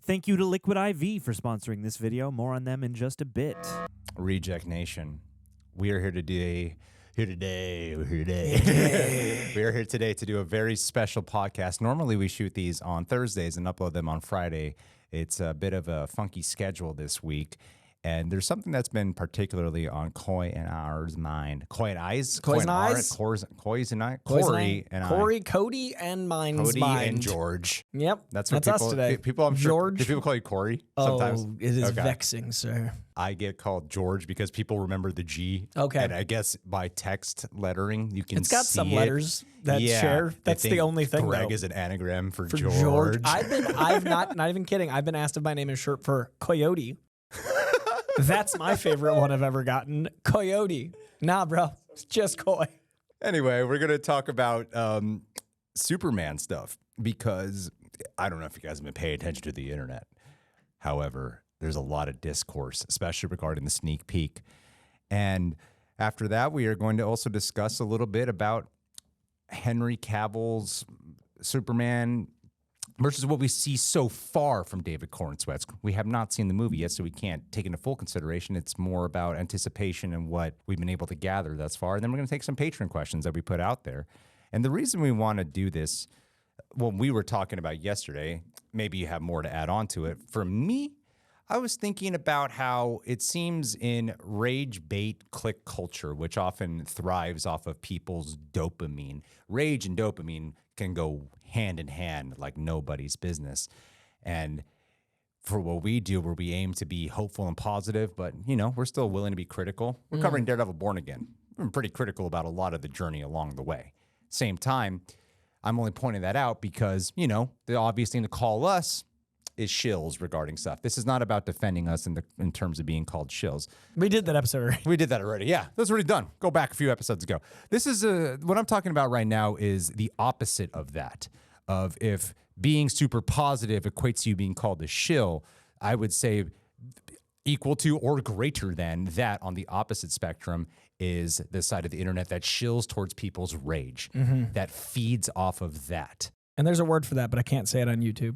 Thank you to Liquid IV for sponsoring this video. More on them in just a bit. Reject Nation, we are here today. We are here today to do a very special podcast. Normally we shoot these on Thursdays and upload them on Friday. It's a bit of a funky schedule this week. And there's something that's been particularly on Coy and ours mind. Coy and I's? Coy's and I's? Coy's and I? Corey and I. Corey, Cody, and mine's Cody mind. and George. Yep. That's people, us today. People, I'm George. Sure, do people call you Corey sometimes? Oh, it is vexing, sir. I get called George because people remember the G. Okay. And I guess by text lettering, you can see It's got some letters that share. That's the only thing, Greg though. is an anagram for George. I've not even kidding. I've been asked if my name is short for Coyote. That's my favorite one I've ever gotten. Coyote. Nah, bro. It's just Coy. Anyway, we're going to talk about Superman stuff because I don't know if you guys have been paying attention to the internet. However, there's a lot of discourse, especially regarding the sneak peek. And after that, we are going to also discuss a little bit about Henry Cavill's Superman versus what we see so far from David Corenswet. We have not seen the movie yet, so we can't take into full consideration. It's more about anticipation and what we've been able to gather thus far. And then we're going to take some Patron questions that we put out there. And the reason we want to do this, well, we were talking about yesterday, maybe you have more to add on to it. For me, I was thinking about how it seems in rage bait click culture, which often thrives off of people's dopamine. Rage and dopamine can go hand in hand like nobody's business. And for what we do, where we aim to be hopeful and positive, but, you know, we're still willing to be critical. We're covering Daredevil Born Again. We've been pretty critical about a lot of the journey along the way. Same time, I'm only pointing that out because, you know, the obvious thing to call us is shills regarding stuff. This is not about defending us in terms of being called shills. We did that episode already. We did that already. Yeah, that's already done. Go back a few episodes ago. This is what I'm talking about right now is the opposite of that. Of if being super positive equates to you being called a shill, I would say equal to or greater than that on the opposite spectrum is the side of the internet that shills towards people's rage, that feeds off of that. And there's a word for that, but I can't say it on YouTube.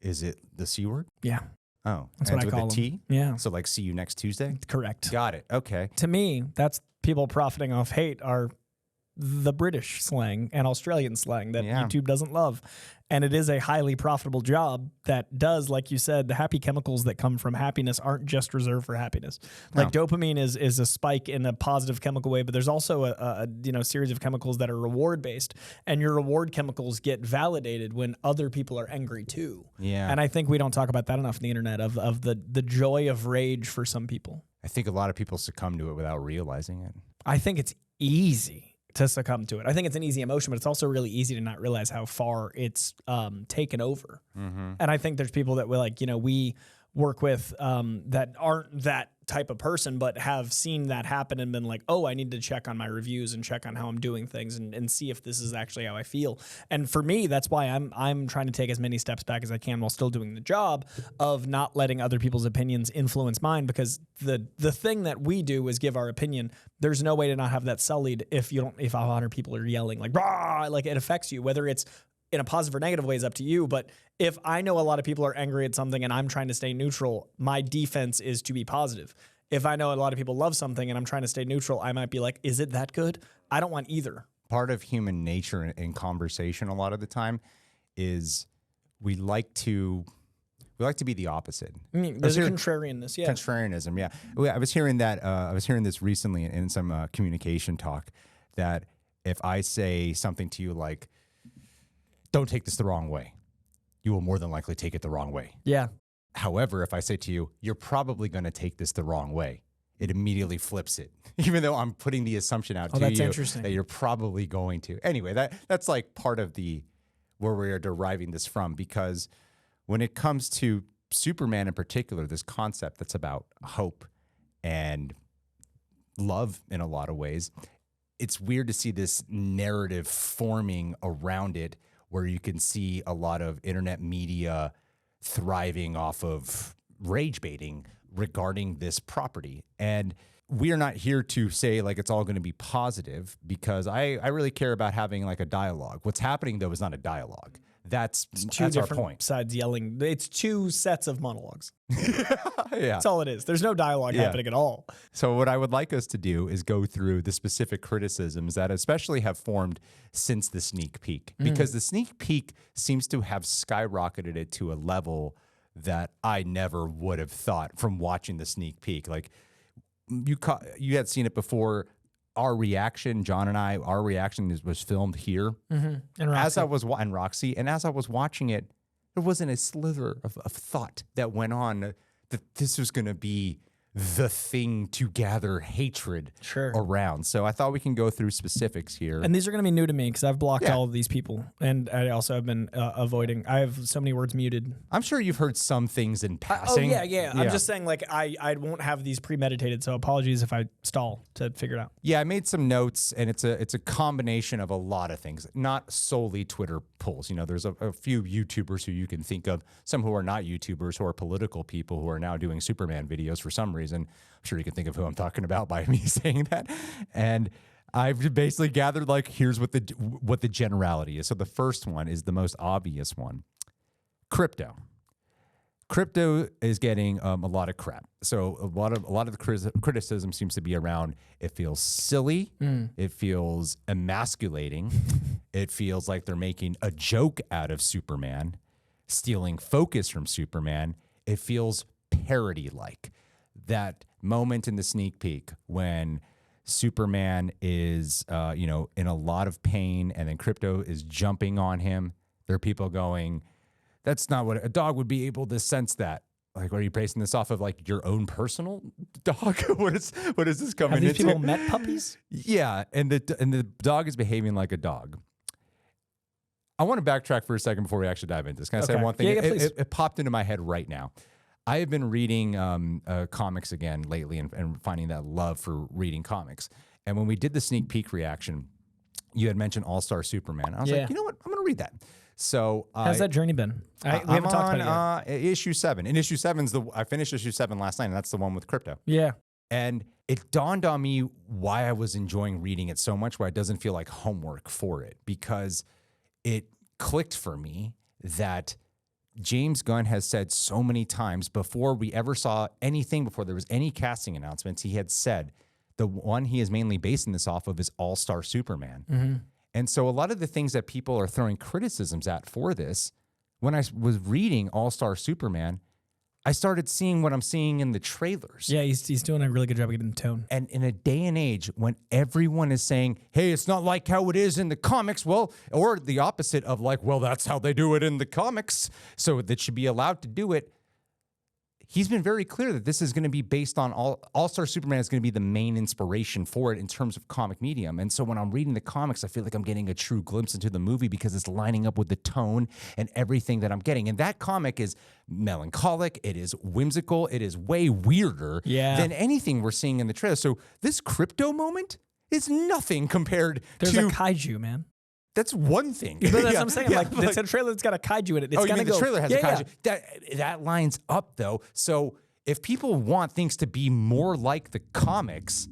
Is it the C word? Yeah. Oh, that's what I call with a T? Yeah. So like see you next Tuesday? Correct. Got it. Okay. To me, that's people profiting off hate are the British slang and Australian slang that YouTube doesn't love. And it is a highly profitable job that does, like you said, the happy chemicals that come from happiness aren't just reserved for happiness. Like dopamine is a spike in a positive chemical way, but there's also a series of chemicals that are reward based, and your reward chemicals get validated when other people are angry too. Yeah. And I think we don't talk about that enough on the internet of the joy of rage for some people. I think a lot of people succumb to it without realizing it. I think it's easy to succumb to it. I think it's an easy emotion, but it's also really easy to not realize how far it's taken over. And I think there's people that we work with that aren't that type of person, but have seen that happen and been like, oh, I need to check on my reviews and check on how I'm doing things and see if this is actually how I feel. And for me, that's why I'm trying to take as many steps back as I can while still doing the job of not letting other people's opinions influence mine, because the thing that we do is give our opinion. There's no way to not have that sullied if 100 people are yelling like, rah, like it affects you, whether it's in a positive or negative way is up to you. But if I know a lot of people are angry at something and I'm trying to stay neutral, my defense is to be positive. If I know a lot of people love something and I'm trying to stay neutral, I might be like, is it that good? I don't want either. Part of human nature in conversation a lot of the time is we like to be the opposite. I mean, there's a contrarianness, yeah. Contrarianism, yeah. I was hearing that. I was hearing this recently in some communication talk that if I say something to you like, don't take this the wrong way, you will more than likely take it the wrong way. Yeah. However, if I say to you, you're probably going to take this the wrong way, it immediately flips it, even though I'm putting the assumption out to you that you're probably going to. Anyway, that's like part of where we are deriving this from, because when it comes to Superman in particular, this concept that's about hope and love in a lot of ways, it's weird to see this narrative forming around it, where you can see a lot of internet media thriving off of rage baiting regarding this property. And we are not here to say like it's all going to be positive, because I really care about having like a dialogue. What's happening though is not a dialogue. That's two our different point. sides yelling. It's two sets of monologues. Yeah. That's all it is. There's no dialogue happening at all. So what I would like us to do is go through the specific criticisms that especially have formed since the sneak peek, because the sneak peek seems to have skyrocketed it to a level that I never would have thought from watching the sneak peek. Like you had seen it before. Our reaction, John and I, our reaction was filmed here. And As I was and Roxy, and as I was watching it, there wasn't a slither of thought that went on that this was going to be the thing to gather hatred around. So I thought we can go through specifics here. And these are going to be new to me because I've blocked all of these people. And I also have been avoiding. I have so many words muted. I'm sure you've heard some things in passing. Yeah. I'm just saying, like, I won't have these premeditated. So apologies if I stall to figure it out. Yeah, I made some notes, and it's a combination of a lot of things, not solely Twitter polls. You know, there's a few YouTubers who you can think of, some who are not YouTubers, who are political people who are now doing Superman videos for some reason. I'm sure you can think of who I'm talking about by me saying that. And I've basically gathered, like, here's what the generality is. So the first one is the most obvious one. Krypto. Krypto is getting a lot of crap. So a lot of the criticism seems to be around it feels silly, it feels emasculating, it feels like they're making a joke out of Superman, stealing focus from Superman. It feels parody-like. That moment in the sneak peek when Superman is, in a lot of pain, and then Krypto is jumping on him. There are people going, "That's not what a dog would be able to sense that." Like, are you basing this off of like your own personal dog? What is this coming into? Have these people met puppies? Yeah, and the dog is behaving like a dog. I want to backtrack for a second before we actually dive into this. Can I say one thing? Yeah, please. It popped into my head right now. I have been reading comics again lately and finding that love for reading comics. And when we did the sneak peek reaction, you had mentioned All-Star Superman. I was like, you know what? I'm going to read that. So how's that journey been? We haven't talked about it yet. Issue 7. And issue 7's I finished issue 7 last night, and that's the one with Krypto. Yeah. And it dawned on me why I was enjoying reading it so much, why it doesn't feel like homework for it, because it clicked for me that James Gunn has said so many times before we ever saw anything, before there was any casting announcements, he had said the one he is mainly basing this off of is All-Star Superman. And so a lot of the things that people are throwing criticisms at for this, when I was reading All-Star Superman, I started seeing what I'm seeing in the trailers. Yeah, he's doing a really good job of getting the tone. And in a day and age when everyone is saying, hey, it's not like how it is in the comics, well, or the opposite of like, well, that's how they do it in the comics, so that should be allowed to do it. He's been very clear that this is going to be based on All-Star Superman is going to be the main inspiration for it in terms of comic medium. And so when I'm reading the comics, I feel like I'm getting a true glimpse into the movie because it's lining up with the tone and everything that I'm getting. And that comic is melancholic. It is whimsical. It is way weirder than anything we're seeing in the trailer. So this Krypto moment is nothing compared to... There's a kaiju, man. That's one thing. But that's what I'm saying. Like, it's a trailer that's got a kaiju in it. It's you mean the trailer has a kaiju? Yeah. That lines up, though. So if people want things to be more like the comics,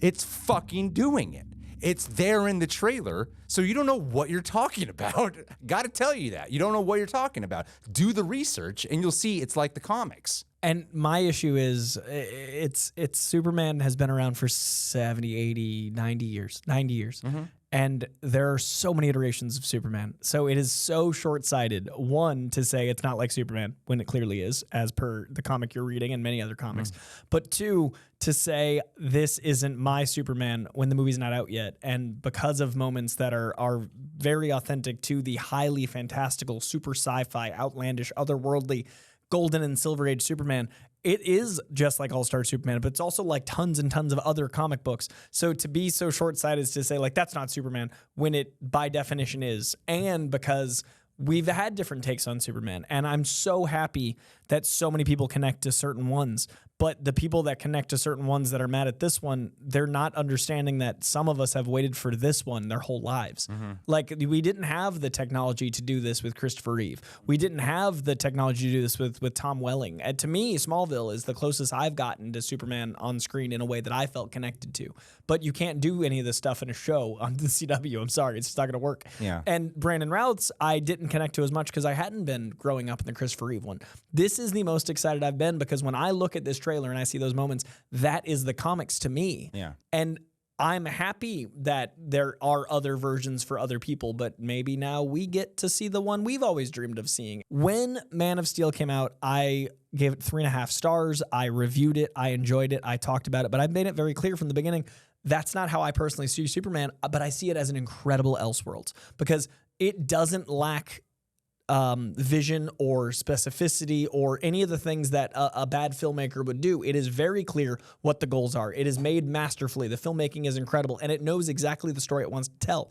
it's fucking doing it. It's there in the trailer, so you don't know what you're talking about. Got to tell you that. You don't know what you're talking about. Do the research, and you'll see it's like the comics. And my issue is it's Superman has been around for 70, 80, 90 years. And there are so many iterations of Superman. So it is so short-sighted, one, to say it's not like Superman when it clearly is, as per the comic you're reading and many other comics. But two, to say this isn't my Superman when the movie's not out yet. And because of moments that are very authentic to the highly fantastical, super sci-fi, outlandish, otherworldly, golden and silver age Superman, it is just like All-Star Superman, but it's also like tons and tons of other comic books. So to be so short-sighted is to say, like, that's not Superman when it by definition is. And because we've had different takes on Superman. And I'm so happy that so many people connect to certain ones. But the people that connect to certain ones that are mad at this one, they're not understanding that some of us have waited for this one their whole lives. Like, we didn't have the technology to do this with Christopher Reeve. We didn't have the technology to do this with Tom Welling. And to me, Smallville is the closest I've gotten to Superman on screen in a way that I felt connected to. But you can't do any of this stuff in a show on the CW. I'm sorry, it's just not going to work. Yeah. And Brandon Routh's, I didn't connect to as much because I hadn't been growing up in the Christopher Reeve one. This is the most excited I've been because when I look at this trailer and I see those moments, that is the comics to me. Yeah. And I'm happy that there are other versions for other people, but maybe now we get to see the one we've always dreamed of seeing. When Man of Steel came out, I gave it 3.5 stars. I reviewed it. I enjoyed it. I talked about it, but I made it very clear from the beginning, that's not how I personally see Superman, but I see it as an incredible Elseworlds because it doesn't lack vision or specificity or any of the things that a bad filmmaker would do. It is very clear what the goals are. It is made masterfully. The filmmaking is incredible, and it knows exactly the story it wants to tell.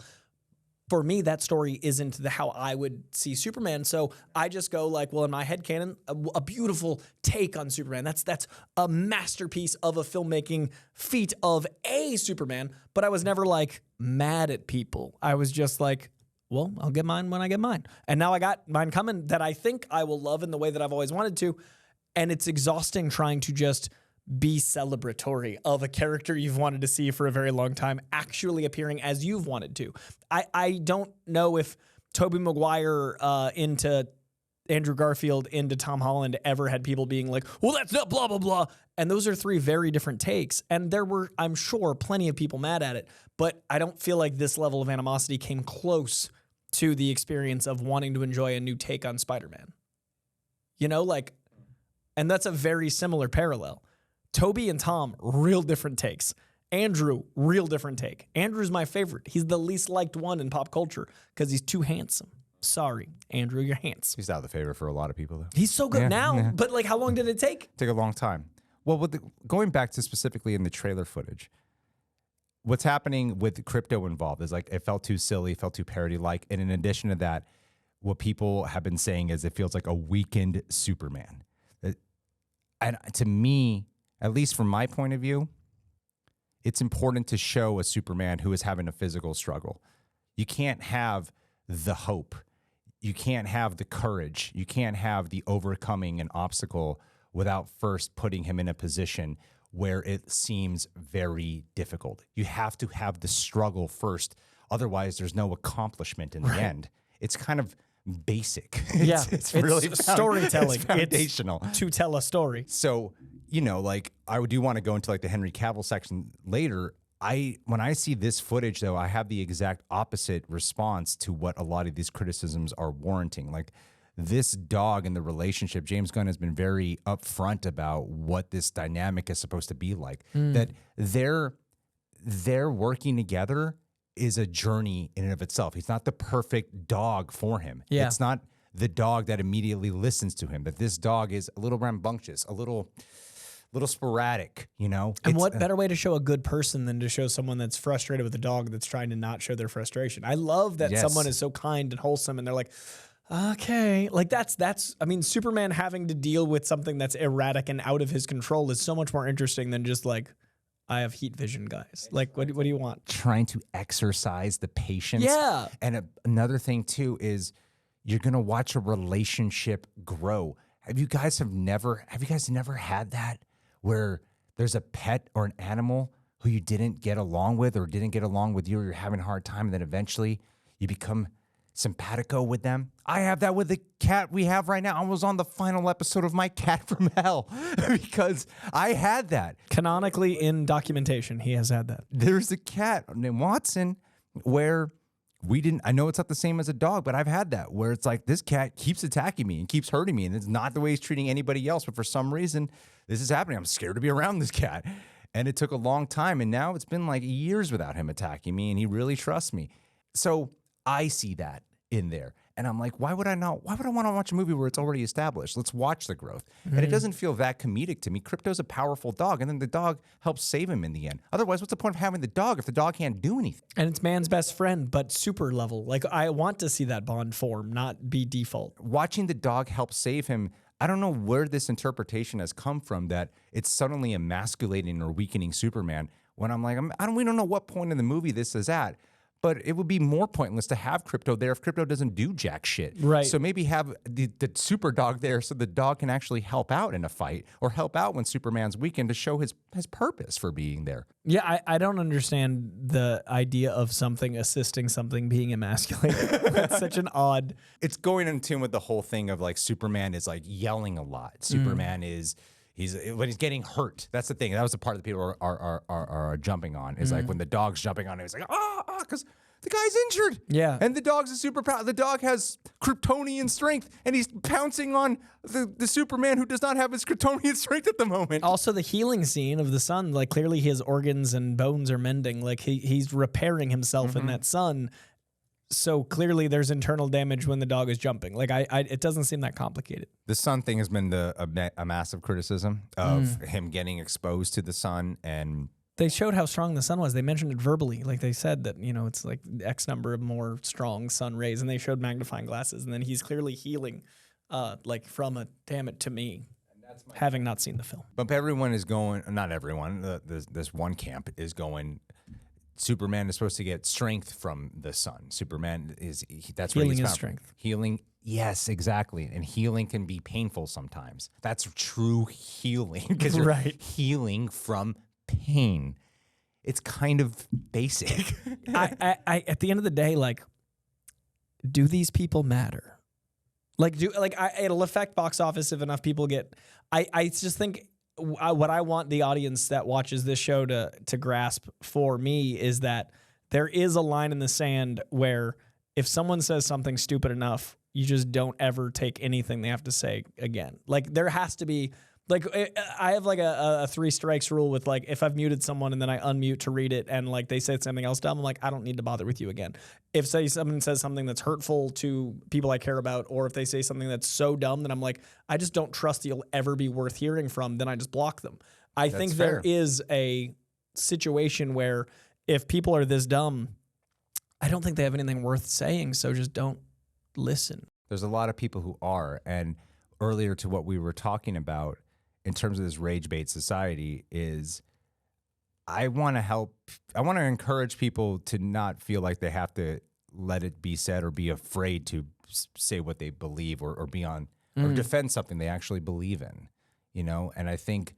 For me, that story isn't how I would see Superman. So I just go like, well, in my headcanon, a beautiful take on Superman. That's a masterpiece of a filmmaking feat of a Superman. But I was never like mad at people. I was just like, well, I'll get mine when I get mine. And now I got mine coming that I think I will love in the way that I've always wanted to. And it's exhausting trying to just be celebratory of a character you've wanted to see for a very long time actually appearing as you've wanted to. I don't know if Tobey Maguire into Andrew Garfield into Tom Holland ever had people being like, well, that's not blah, blah, blah. And those are 3 very different takes. And there were, I'm sure, plenty of people mad at it. But I don't feel like this level of animosity came close to the experience of wanting to enjoy a new take on Spider-Man. You know, like, and that's a very similar parallel. Toby and Tom, real different takes. Andrew, real different take. Andrew's my favorite. He's the least liked one in pop culture because he's too handsome. Sorry, Andrew, you're handsome. He's out of the favor for a lot of people, though. He's so good now, but like, how long did it take? Take a long time. Well, going back to specifically in the trailer footage, what's happening with Krypto involved is like it felt too silly, felt too parody-like. And in addition to that, what people have been saying is it feels like a weakened Superman. And to me, at least from my point of view, it's important to show a Superman who is having a physical struggle. You can't have the hope. You can't have the courage. You can't have the overcoming an obstacle without first putting him in a position where it seems very difficult. You have to have the struggle first. Otherwise, there's no accomplishment in the end. It's kind of basic. Yeah, it's really storytelling. It's foundational. It's to tell a story. So, you know, like I do want to go into like the Henry Cavill section later. When I see this footage, though, I have the exact opposite response to what a lot of these criticisms are warranting. Like this dog and the relationship, James Gunn has been very upfront about what this dynamic is supposed to be like. That they're working together is a journey in and of itself. He's not the perfect dog for him. Yeah. It's not the dog that immediately listens to him. That this dog is a little rambunctious, a little sporadic, you know? And what better way to show a good person than to show someone that's frustrated with a dog that's trying to not show their frustration? I love that someone is so kind and wholesome and they're like, okay, like that's, I mean, Superman having to deal with something that's erratic and out of his control is so much more interesting than just like, I have heat vision, guys. Like, what do you want? Trying to exercise the patience. Yeah. And another thing too is you're going to watch a relationship grow. Have you guys never had that where there's a pet or an animal who you didn't get along with or didn't get along with you or you're having a hard time and then eventually you become simpatico with them? I have that with the cat we have right now. I was on the final episode of My Cat from Hell because I had that. Canonically in documentation, he has had that. There's a cat named Watson where I know it's not the same as a dog, but I've had that where it's like this cat keeps attacking me and keeps hurting me and it's not the way he's treating anybody else, but for some reason this is happening. I'm scared to be around this cat. And it took a long time and now it's been like years without him attacking me and he really trusts me. So I see that in there. And I'm like, why would I want to watch a movie where it's already established? Let's watch the growth. And it doesn't feel that comedic to me. Krypto's a powerful dog, and then the dog helps save him in the end. Otherwise, what's the point of having the dog if the dog can't do anything? And it's man's best friend, but super level. Like, I want to see that bond form, not be default. Watching the dog help save him, I don't know where this interpretation has come from that it's suddenly emasculating or weakening Superman when I'm like, we don't know what point in the movie this is at. But it would be more pointless to have Krypto there if Krypto doesn't do jack shit. Right. So maybe have the super dog there so the dog can actually help out in a fight or help out when Superman's weakened to show his purpose for being there. Yeah, I don't understand the idea of something assisting something being emasculated. That's such an odd... It's going in tune with the whole thing of like Superman is like yelling a lot. Superman is... when he's getting hurt, that's the thing. That was the part that people are jumping on. Is like when the dog's jumping on him, he's like, because the guy's injured. Yeah. And the dog's a superpower. The dog has Kryptonian strength, and he's pouncing on the Superman who does not have his Kryptonian strength at the moment. Also, the healing scene of the sun, like clearly his organs and bones are mending. Like he's repairing himself in that sun. So clearly there's internal damage when the dog is jumping. Like it doesn't seem that complicated. The sun thing has been a massive criticism of him getting exposed to the sun, and they showed how strong the sun was. They mentioned it verbally. Like they said that, it's like X number of more strong sun rays, and they showed magnifying glasses, and then he's clearly healing like from a damn it to me, having not seen the film. But everyone is going, not everyone, this one camp is going, Superman is supposed to get strength from the sun. Superman that's where healing he's is found. strength. Healing, yes, exactly. And healing can be painful sometimes. That's true healing because you're healing from pain. It's kind of basic. I at the end of the day, like, do these people matter? It'll affect box office if enough people get. I just think. What I want the audience that watches this show to grasp for me is that there is a line in the sand where if someone says something stupid enough, you just don't ever take anything they have to say again. Like there has to be, like I have like a 3 strikes rule with like if I've muted someone and then I unmute to read it and like they said something else dumb, I'm like, I don't need to bother with you again. If someone says something that's hurtful to people I care about, or if they say something that's so dumb that I'm like, I just don't trust you'll ever be worth hearing from, then I just block them. I think there is a situation where if people are this dumb, I don't think they have anything worth saying, so just don't listen. There's a lot of people who are, and earlier to what we were talking about, in terms of this rage bait society is I want to encourage people to not feel like they have to let it be said or be afraid to say what they believe or be on or defend something they actually believe in, and I think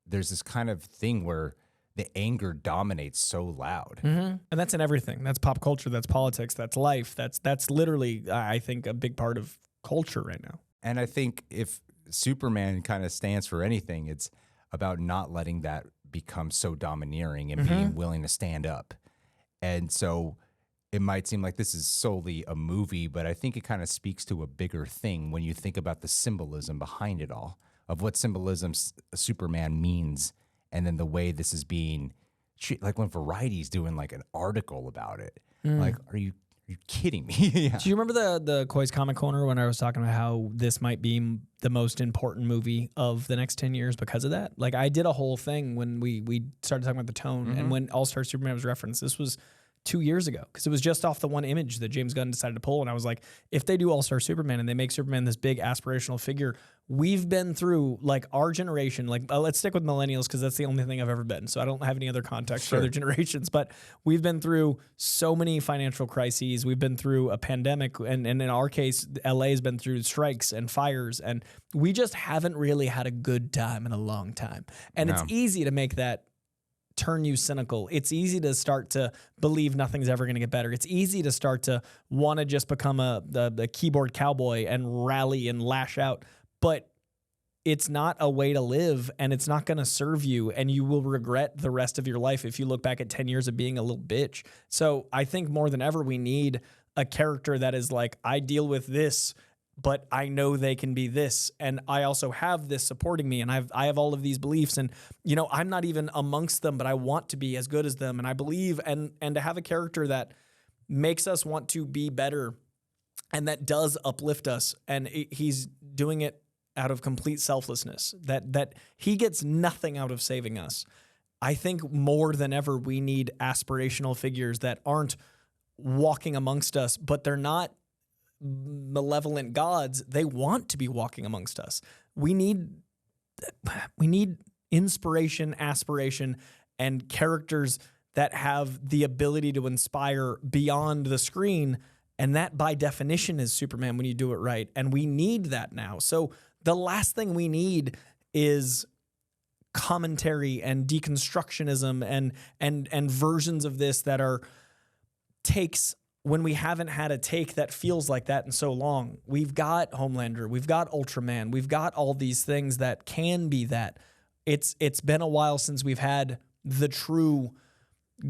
there's this kind of thing where the anger dominates so loud. And that's in everything. That's pop culture, that's politics, that's life. That's literally, I think, a big part of culture right now. And I think if Superman kind of stands for anything, it's about not letting that become so domineering and being willing to stand up. And so it might seem like this is solely a movie, but I think it kind of speaks to a bigger thing when you think about the symbolism behind it all, of what symbolism Superman means, and then the way this is being treated. Like when Variety's doing like an article about it. Like, are you kidding me? Yeah. Do you remember the Coy's Comic Corner when I was talking about how this might be the most important movie of the next 10 years because of that? Like I did a whole thing when we started talking about the tone and when All-Star Superman was referenced. This was 2 years ago because it was just off the one image that James Gunn decided to pull. And I was like, if they do All-Star Superman and they make Superman this big aspirational figure, we've been through like our generation, like let's stick with millennials because that's the only thing I've ever been. So I don't have any other context for other generations, but we've been through so many financial crises. We've been through a pandemic. And in our case, LA has been through strikes and fires. And we just haven't really had a good time in a long time. And it's easy to make that turn you cynical. It's easy to start to believe nothing's ever going to get better. It's easy to start to want to just become the keyboard cowboy and rally and lash out. But it's not a way to live, and it's not going to serve you, and you will regret the rest of your life if you look back at 10 years of being a little bitch. So I think more than ever, we need a character that is like, I deal with this, but I know they can be this, and I also have this supporting me, and I have all of these beliefs, and I'm not even amongst them, but I want to be as good as them, and I believe, and to have a character that makes us want to be better, and that does uplift us, and he's doing it out of complete selflessness, that he gets nothing out of saving us. I think more than ever we need aspirational figures that aren't walking amongst us, but they're not malevolent gods. They want to be walking amongst us. we need inspiration, aspiration, and characters that have the ability to inspire beyond the screen. And that by definition is Superman when you do it right. And we need that now. So the last thing we need is commentary and deconstructionism and versions of this that are takes when we haven't had a take that feels like that in so long. We've got Homelander, we've got Ultraman, we've got all these things that can be that. It's been a while since we've had the true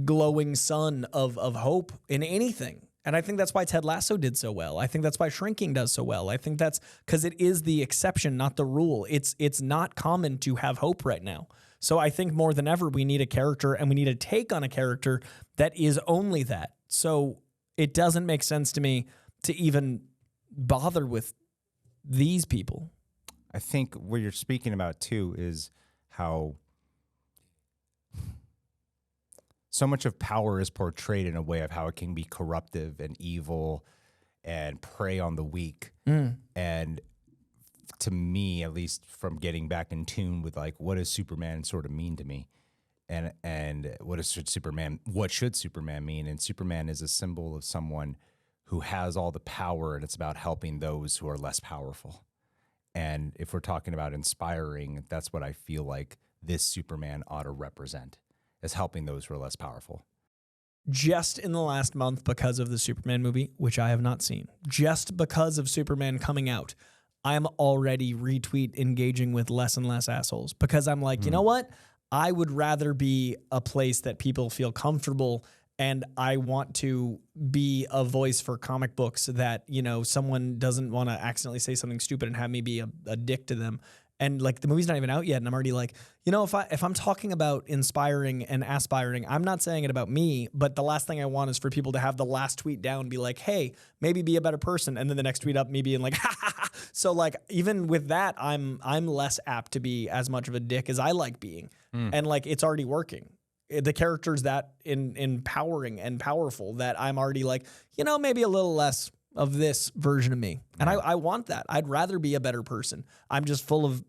glowing sun of hope in anything. And I think that's why Ted Lasso did so well. I think that's why Shrinking does so well. I think that's because it is the exception, not the rule. It's not common to have hope right now. So I think more than ever, we need a character and we need a take on a character that is only that. So it doesn't make sense to me to even bother with these people. I think what you're speaking about too is how so much of power is portrayed in a way of how it can be corruptive and evil and prey on the weak. And to me, at least from getting back in tune with like, what does Superman sort of mean to me? And what should Superman mean? And Superman is a symbol of someone who has all the power, and it's about helping those who are less powerful. And if we're talking about inspiring, that's what I feel like this Superman ought to represent, as helping those who are less powerful. Just in the last month, because of the Superman movie, which I have not seen, just because of Superman coming out, I am already retweet engaging with less and less assholes because I'm like, you know what? I would rather be a place that people feel comfortable, and I want to be a voice for comic books that, you know, someone doesn't want to accidentally say something stupid and have me be a dick to them. And like the movie's not even out yet, and I'm already like, you know, if I'm talking about inspiring and aspiring, I'm not saying it about me, but the last thing I want is for people to have the last tweet down, be like, hey, maybe be a better person, and then the next tweet up, me being like, ha ha ha. So like even with that, I'm less apt to be as much of a dick as I like being, and like it's already working. The character's that empowering and powerful that I'm already like, you know, maybe a little less of this version of me. And I want that. I'd rather be a better person. I'm just full of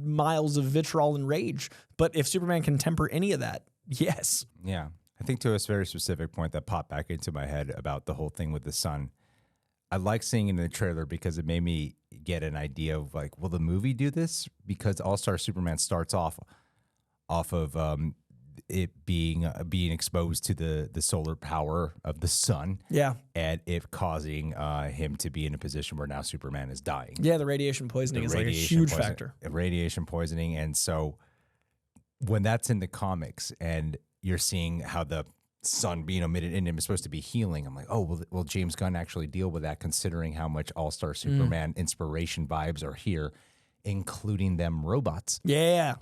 miles of vitriol and rage. But if Superman can temper any of that, yes. Yeah. I think to a very specific point that popped back into my head about the whole thing with the sun, I like seeing it in the trailer because it made me get an idea of like, will the movie do this? Because All-Star Superman starts off of it being exposed to the solar power of the sun, and it causing him to be in a position where now Superman is dying. Yeah, the radiation poisoning is like a huge factor. Radiation poisoning, and so when that's in the comics, and you're seeing how the sun being emitted in him is supposed to be healing, I'm like, oh, will James Gunn actually deal with that? Considering how much All-Star Superman inspiration vibes are here, including them robots. Yeah.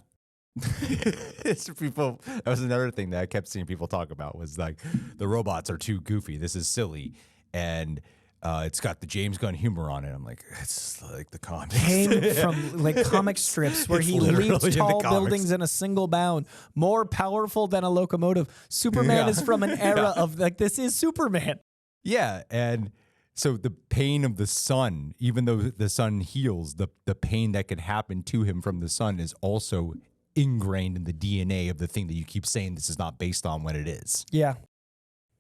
It's people. That was another thing that I kept seeing people talk about was like the robots are too goofy. This is silly, and it's got the James Gunn humor on it. I'm like, it's like the comics came from like comic strips where he leaps tall buildings in a single bound, more powerful than a locomotive. Superman is from an era of like, this is Superman. Yeah, and so the pain of the sun, even though the sun heals, the pain that could happen to him from the sun is also ingrained in the DNA of the thing that you keep saying this is not based on when it is. Yeah.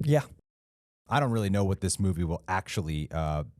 Yeah. I don't really know what this movie will actually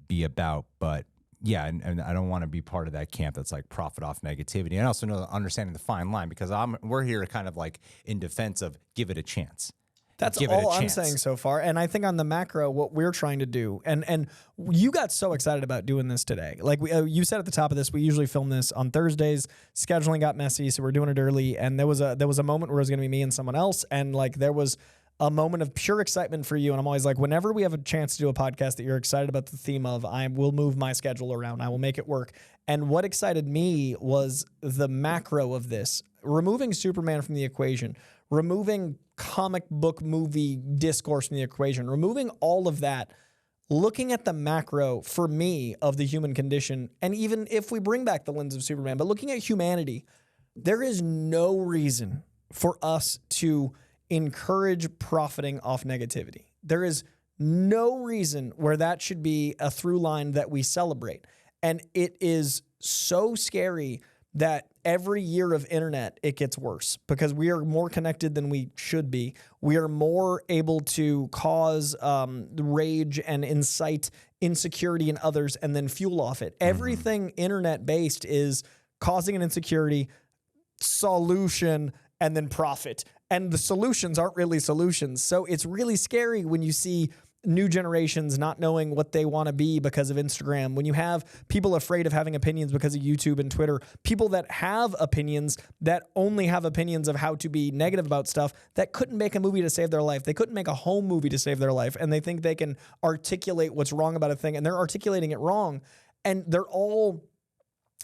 be about, but yeah, and I don't want to be part of that camp that's like profit off negativity. And I also know understanding the fine line because we're here kind of like in defense of give it a chance. That's all I'm saying so far. And I think on the macro, what we're trying to do, and you got so excited about doing this today. Like you said at the top of this, we usually film this on Thursdays. Scheduling got messy, so we're doing it early. And there was a moment where it was going to be me and someone else. And like there was a moment of pure excitement for you. And I'm always like, whenever we have a chance to do a podcast that you're excited about the theme of, I will move my schedule around. I will make it work. And what excited me was the macro of this, removing Superman from the equation, removing comic book movie discourse from the equation, removing all of that, looking at the macro for me of the human condition. And even if we bring back the lens of Superman, but looking at humanity, there is no reason for us to encourage profiting off negativity. There is no reason where that should be a through line that we celebrate. And it is so scary that every year of internet, it gets worse because we are more connected than we should be. We are more able to cause rage and incite insecurity in others and then fuel off it. Everything internet-based is causing an insecurity, solution, and then profit. And the solutions aren't really solutions. So it's really scary when you see new generations not knowing what they want to be because of Instagram. When you have people afraid of having opinions because of YouTube and Twitter, people that have opinions that only have opinions of how to be negative about stuff that couldn't make a movie to save their life. They couldn't make a home movie to save their life. And they think they can articulate what's wrong about a thing, and they're articulating it wrong. And they're all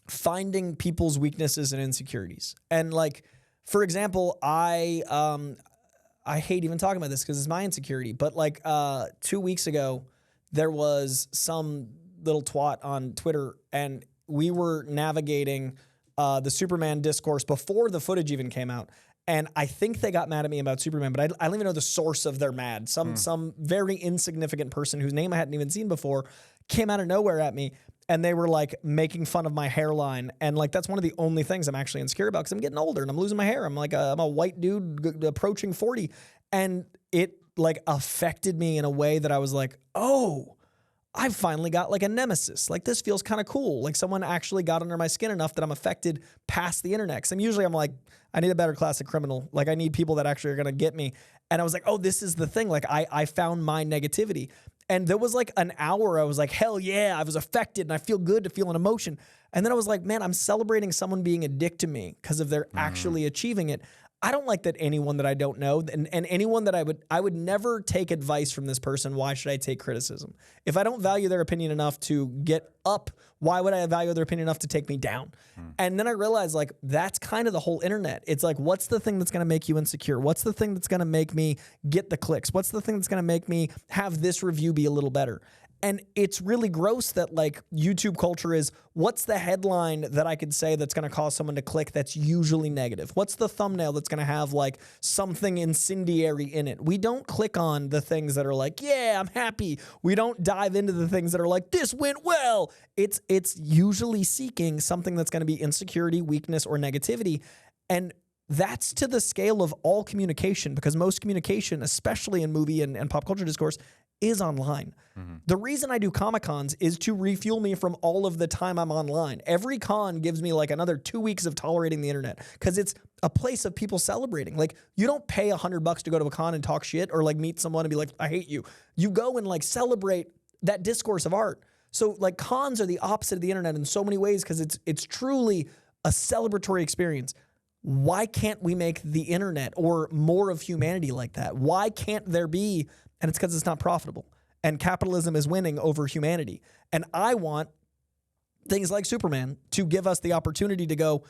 finding people's weaknesses and insecurities. And like, for example, I hate even talking about this because it's my insecurity, but like 2 weeks ago, there was some little twat on Twitter, and we were navigating the Superman discourse before the footage even came out. And I think they got mad at me about Superman, but I don't even know the source of their mad. Some very insignificant person whose name I hadn't even seen before came out of nowhere at me. And they were like making fun of my hairline. And like, that's one of the only things I'm actually insecure about because I'm getting older and I'm losing my hair. I'm like, I'm a white dude approaching 40. And it like affected me in a way that I was like, oh, I finally got like a nemesis. Like this feels kind of cool. Like someone actually got under my skin enough that I'm affected past the internet. Cause I'm like, I need a better classic criminal. Like I need people that actually are going to get me. And I was like, oh, this is the thing. Like I found my negativity. And there was like an hour I was like, hell yeah, I was affected and I feel good to feel an emotion. And then I was like, man, I'm celebrating someone being a dick to me because of their actually achieving it. I don't like that anyone that I don't know and anyone that I would never take advice from this person. Why should I take criticism? If I don't value their opinion enough to get up, why would I value their opinion enough to take me down? And then I realized like that's kind of the whole internet. It's like, what's the thing that's going to make you insecure? What's the thing that's going to make me get the clicks? What's the thing that's going to make me have this review be a little better? And it's really gross that like YouTube culture is, what's the headline that I could say that's going to cause someone to click that's usually negative? What's the thumbnail that's going to have like something incendiary in it? We don't click on the things that are like, yeah, I'm happy. We don't dive into the things that are like, this went well. It's usually seeking something that's going to be insecurity, weakness, or negativity. And that's to the scale of all communication, because most communication, especially in movie and pop culture discourse, is online. The reason I do Comic-Cons is to refuel me from all of the time I'm online. Every con gives me like another 2 weeks of tolerating the internet because it's a place of people celebrating. Like you don't pay $100 to go to a con and talk shit or like meet someone and be like, I hate you. You go and like celebrate that discourse of art. So like cons are the opposite of the internet in so many ways because it's truly a celebratory experience. Why can't we make the internet or more of humanity like that? Why can't there be? And it's because it's not profitable. And capitalism is winning over humanity. And I want things like Superman to give us the opportunity to go,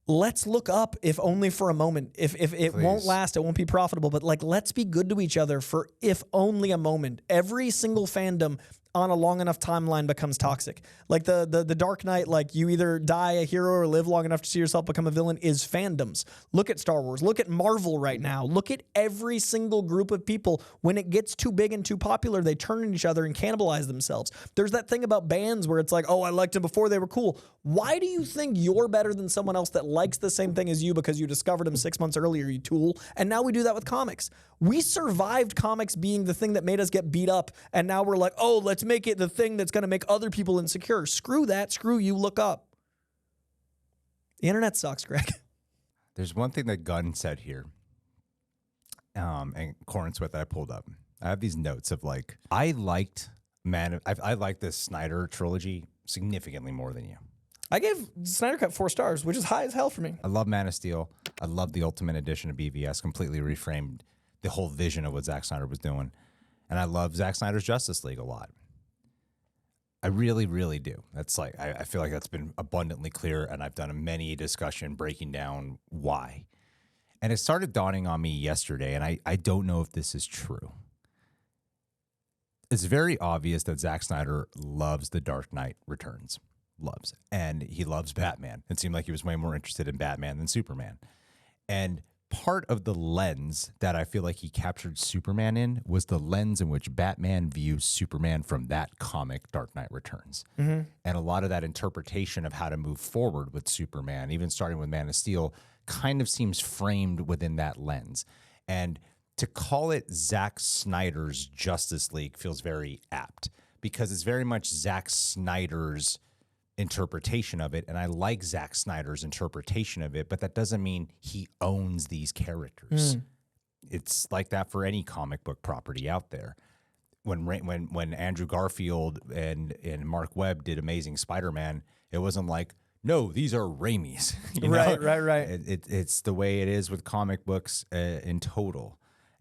let's look up, if only for a moment. If it won't last, it won't be profitable. But like, let's be good to each other for if only a moment. Every single fandom on a long enough timeline becomes toxic. Like the Dark Knight, like you either die a hero or live long enough to see yourself become a villain, is fandoms. Look at Star Wars. Look at Marvel right now. Look at every single group of people. When it gets too big and too popular, they turn on each other and cannibalize themselves. There's that thing about bands where it's like, oh, I liked them before they were cool. Why do you think you're better than someone else that likes the same thing as you because you discovered them 6 months earlier, you tool? And now we do that with comics. We survived comics being the thing that made us get beat up, and now we're like, oh, let's make it the thing that's going to make other people insecure. Screw that. Screw you. Look up. The internet sucks, Greg. There's one thing that Gunn said here, and Corenswet that I pulled up. I have these notes of like, I liked this Snyder trilogy significantly more than you. I gave Snyder Cut 4 stars, which is high as hell for me. I love Man of Steel. I love the Ultimate Edition of BVS. Completely reframed the whole vision of what Zack Snyder was doing. And I love Zack Snyder's Justice League a lot. I really, really do. That's like, I feel like that's been abundantly clear, and I've done many discussion breaking down why. And it started dawning on me yesterday, and I don't know if this is true. It's very obvious that Zack Snyder loves The Dark Knight Returns. Loves. And he loves Batman. It seemed like he was way more interested in Batman than Superman. And part of the lens that I feel like he captured Superman in was the lens in which Batman views Superman from that comic, Dark Knight Returns. And a lot of that interpretation of how to move forward with Superman, even starting with Man of Steel, kind of seems framed within that lens. And to call it Zack Snyder's Justice League feels very apt because it's very much Zack Snyder's interpretation of it, and I like Zack Snyder's interpretation of it, but that doesn't mean he owns these characters. It's like that for any comic book property out there. When Andrew Garfield and Mark Webb did Amazing Spider-Man, it wasn't like, no, these are Raimi's. Right. It's the way it is with comic books in total.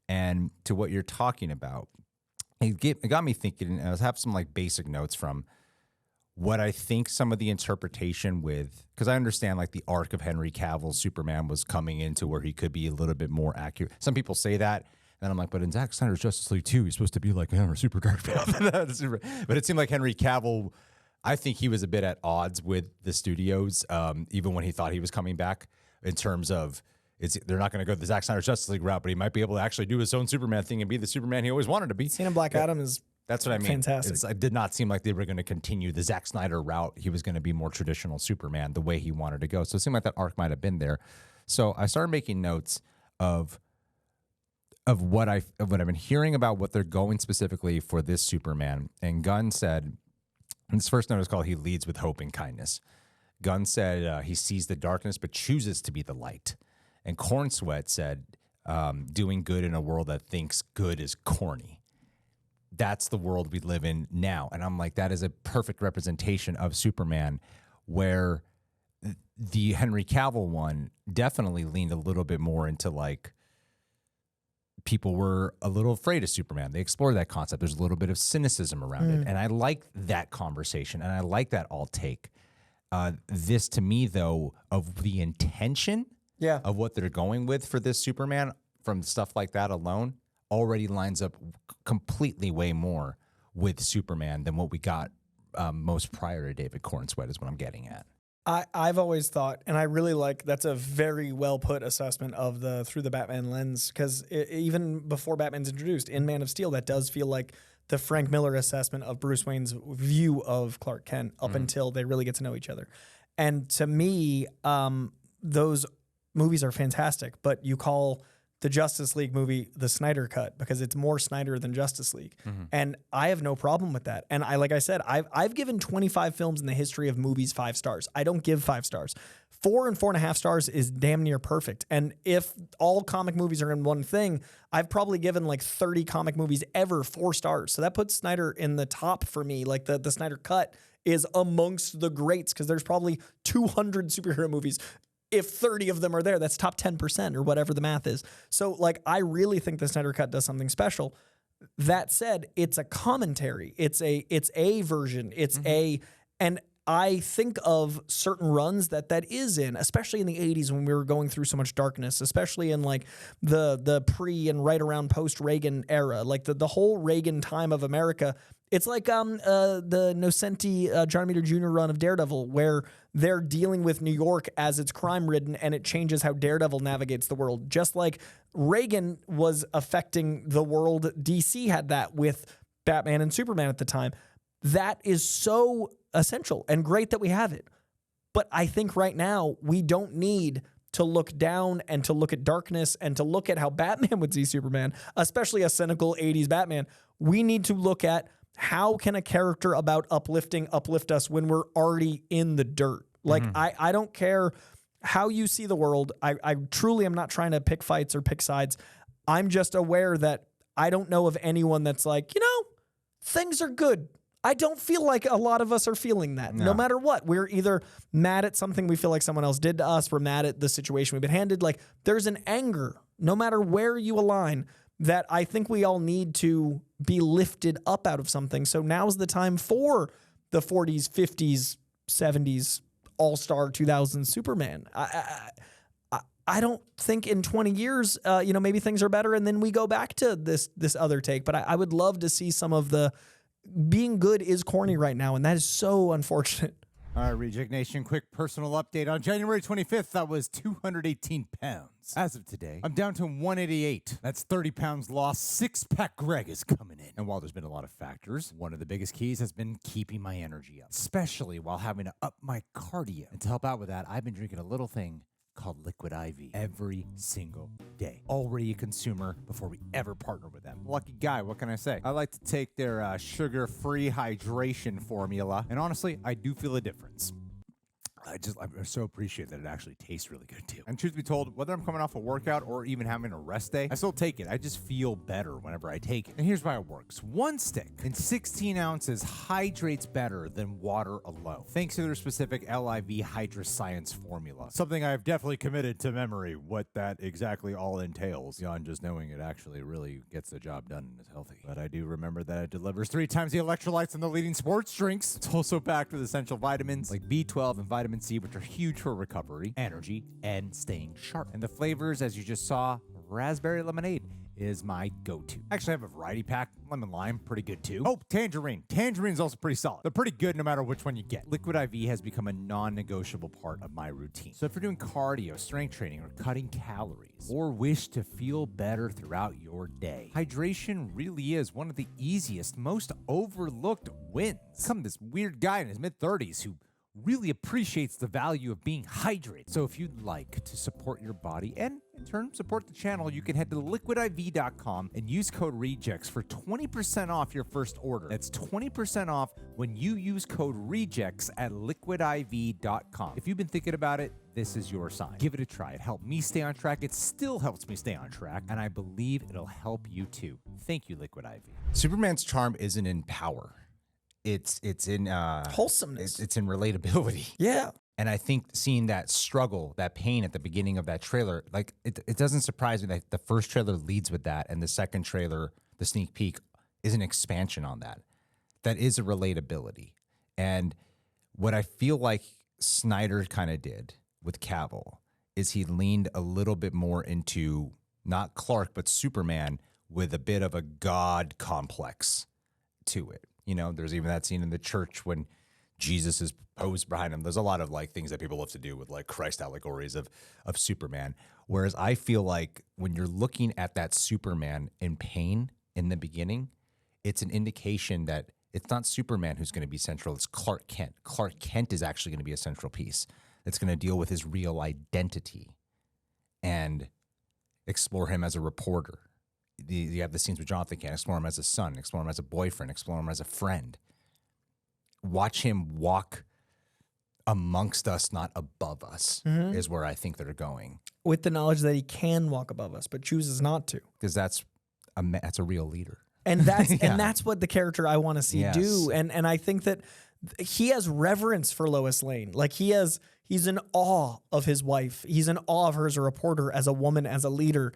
And to what you're talking about, it got me thinking. I have some like basic notes from what I think some of the interpretation with, because I understand like the arc of Henry Cavill's Superman was coming into where he could be a little bit more accurate. Some people say that, and I'm like, but in Zack Snyder's Justice League 2, he's supposed to be like super dark. But it seemed like Henry Cavill, I think he was a bit at odds with the studios, even when he thought he was coming back, in terms of they're not going to go the Zack Snyder's Justice League route, but he might be able to actually do his own Superman thing and be the Superman he always wanted to be. Seeing in Black Adam is That's what I mean. Fantastic. It did not seem like they were going to continue the Zack Snyder route. He was going to be more traditional Superman the way he wanted to go. So it seemed like that arc might have been there. So I started making notes of what I've been hearing about what they're going specifically for this Superman. And Gunn said, and this first note is called "He Leads with Hope and Kindness." Gunn said he sees the darkness but chooses to be the light. And Corenswet said, doing good in a world that thinks good is corny. That's the world we live in now. And I'm like, that is a perfect representation of Superman, where the Henry Cavill one definitely leaned a little bit more into like, people were a little afraid of Superman. They explored that concept. There's a little bit of cynicism around it. And I like that conversation. And I like that all take. This to me, though, of the intention of what they're going with for this Superman from stuff like that alone already lines up completely way more with Superman than what we got most prior to David Corenswet is what I'm getting at. I've always thought, and I really like, that's a very well put assessment of the through the Batman lens, because even before Batman's introduced in Man of Steel, that does feel like the Frank Miller assessment of Bruce Wayne's view of Clark Kent up until they really get to know each other. And to me, those movies are fantastic, but you call the Justice League movie the Snyder Cut because it's more Snyder than Justice League. And I have no problem with that. And like I said, I've given 25 films in the history of movies 5 stars. I don't give 5 stars. 4 and 4.5 stars is damn near perfect. And if all comic movies are in one thing, I've probably given like 30 comic movies ever 4 stars. So that puts Snyder in the top for me. Like the Snyder Cut is amongst the greats because there's probably 200 superhero movies. If 30 of them are there, that's top 10% or whatever the math is. So like, I really think the Snyder Cut does something special. That said, it's a commentary. It's a version. And I think of certain runs that is in, especially in the 80s when we were going through so much darkness, especially in like the pre and right around post-Reagan era, like the whole Reagan time of America. It's like the Nocenti John Romita Jr. run of Daredevil, where they're dealing with New York as it's crime-ridden, and it changes how Daredevil navigates the world. Just like Reagan was affecting the world, DC had that with Batman and Superman at the time. That is so essential and great that we have it. But I think right now we don't need to look down and to look at darkness and to look at how Batman would see Superman, especially a cynical 80s Batman. We need to look at how can a character about uplifting uplift us when we're already in the dirt? Like, I don't care how you see the world. I truly am not trying to pick fights or pick sides. I'm just aware that I don't know of anyone that's like, things are good. I don't feel like a lot of us are feeling that. No matter what, we're either mad at something we feel like someone else did to us. We're mad at the situation we've been handed. Like, there's an anger, no matter where you align, that I think we all need to be lifted up out of something. So now's the time for the 40s, 50s, 70s, all-star 2000s Superman. I don't think in 20 years, maybe things are better and then we go back to this other take. But I would love to see some of the being good is corny right now, and that is so unfortunate. All right, Reject Nation, quick personal update. On January 25th, that was 218 pounds. As of today, I'm down to 188. That's 30 pounds lost. Six-pack Greg is coming in. And while there's been a lot of factors, one of the biggest keys has been keeping my energy up, especially while having to up my cardio. And to help out with that, I've been drinking a little thing called Liquid IV every single day. Already a consumer before we ever partner with them. Lucky guy, what can I say? I like to take their sugar-free hydration formula, and honestly, I do feel a difference. I so appreciate that it actually tastes really good too. And truth be told, whether I'm coming off a workout or even having a rest day, I still take it. I just feel better whenever I take it. And here's why it works. One stick in 16 ounces hydrates better than water alone, thanks to their specific LIV Hydroscience formula. Something I've definitely committed to memory what that exactly all entails, beyond just knowing it actually really gets the job done and is healthy. But I do remember that it delivers 3 times the electrolytes in the leading sports drinks. It's also packed with essential vitamins like B12 and vitamin C, which are huge for recovery, energy, and staying sharp. And the flavors, as you just saw, raspberry lemonade is my go-to. Actually, I have a variety pack. Lemon lime, pretty good too. Oh, tangerine. Tangerine's also pretty solid. They're pretty good no matter which one you get. Liquid IV has become a non-negotiable part of my routine. So if you're doing cardio, strength training, or cutting calories, or wish to feel better throughout your day, hydration really is one of the easiest, most overlooked wins. Come this weird guy in his mid-30s who really appreciates the value of being hydrated. So if you'd like to support your body and in turn support the channel, you can head to liquidiv.com and use code REJECTS for 20% off your first order. That's 20% off when you use code REJECTS at liquidiv.com. If you've been thinking about it, this is your sign. Give it a try. It helped me stay on track. It still helps me stay on track, and I believe it'll help you too. Thank you, Liquid IV. Superman's charm isn't in power. It's in Wholesomeness. It's in relatability. Yeah. And I think seeing that struggle, that pain at the beginning of that trailer, like it doesn't surprise me that the first trailer leads with that, and the second trailer, the sneak peek, is an expansion on that. That is a relatability. And what I feel like Snyder kind of did with Cavill is he leaned a little bit more into not Clark, but Superman with a bit of a God complex to it. You know, there's even that scene in the church when Jesus is posed behind him. There's a lot of like things that people love to do with like Christ allegories of Superman. Whereas I feel like when you're looking at that Superman in pain in the beginning, it's an indication that it's not Superman who's going to be central. It's Clark Kent. Clark Kent is actually going to be a central piece that's going to deal with his real identity and explore him as a reporter. You have the scenes with Jonathan Kent, explore him as a son, explore him as a boyfriend, explore him as a friend. Watch him walk amongst us, not above us, is where I think they're going. With the knowledge that he can walk above us, but chooses not to. Because that's a real leader. And that's and that's what the character I want to see Yes. do. And I think that he has reverence for Lois Lane. Like he's in awe of his wife. He's in awe of her as a reporter, as a woman, as a leader.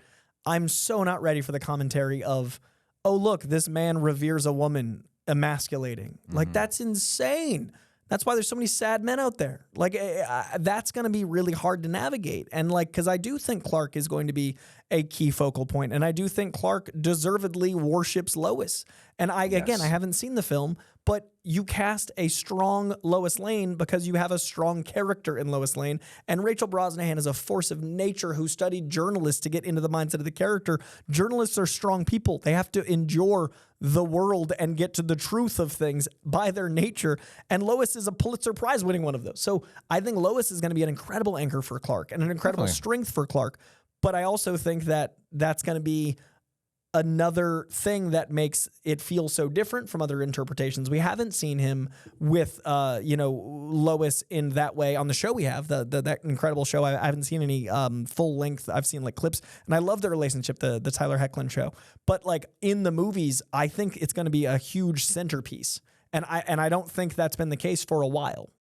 I'm so not ready for the commentary of, oh, look, this man reveres a woman, emasculating. Like, that's insane. That's why there's so many sad men out there. Like, that's going to be really hard to navigate. And, like, because I do think Clark is going to be a key focal point, and I do think Clark deservedly worships Lois. And again, I haven't seen the film, but you cast a strong Lois Lane because you have a strong character in Lois Lane. And Rachel Brosnahan is a force of nature who studied journalists to get into the mindset of the character. Journalists are strong people. They have to endure the world and get to the truth of things by their nature. And Lois is a Pulitzer Prize winning one of those. So I think Lois is going to be an incredible anchor for Clark and an incredible strength for Clark. But I also think that that's going to be another thing that makes it feel so different from other interpretations. We haven't seen him with, Lois in that way on the show. We have that incredible show. I haven't seen any full length. I've seen like clips, and I love their relationship, the Tyler Hoechlin show. But like in the movies, I think it's going to be a huge centerpiece, and I don't think that's been the case for a while.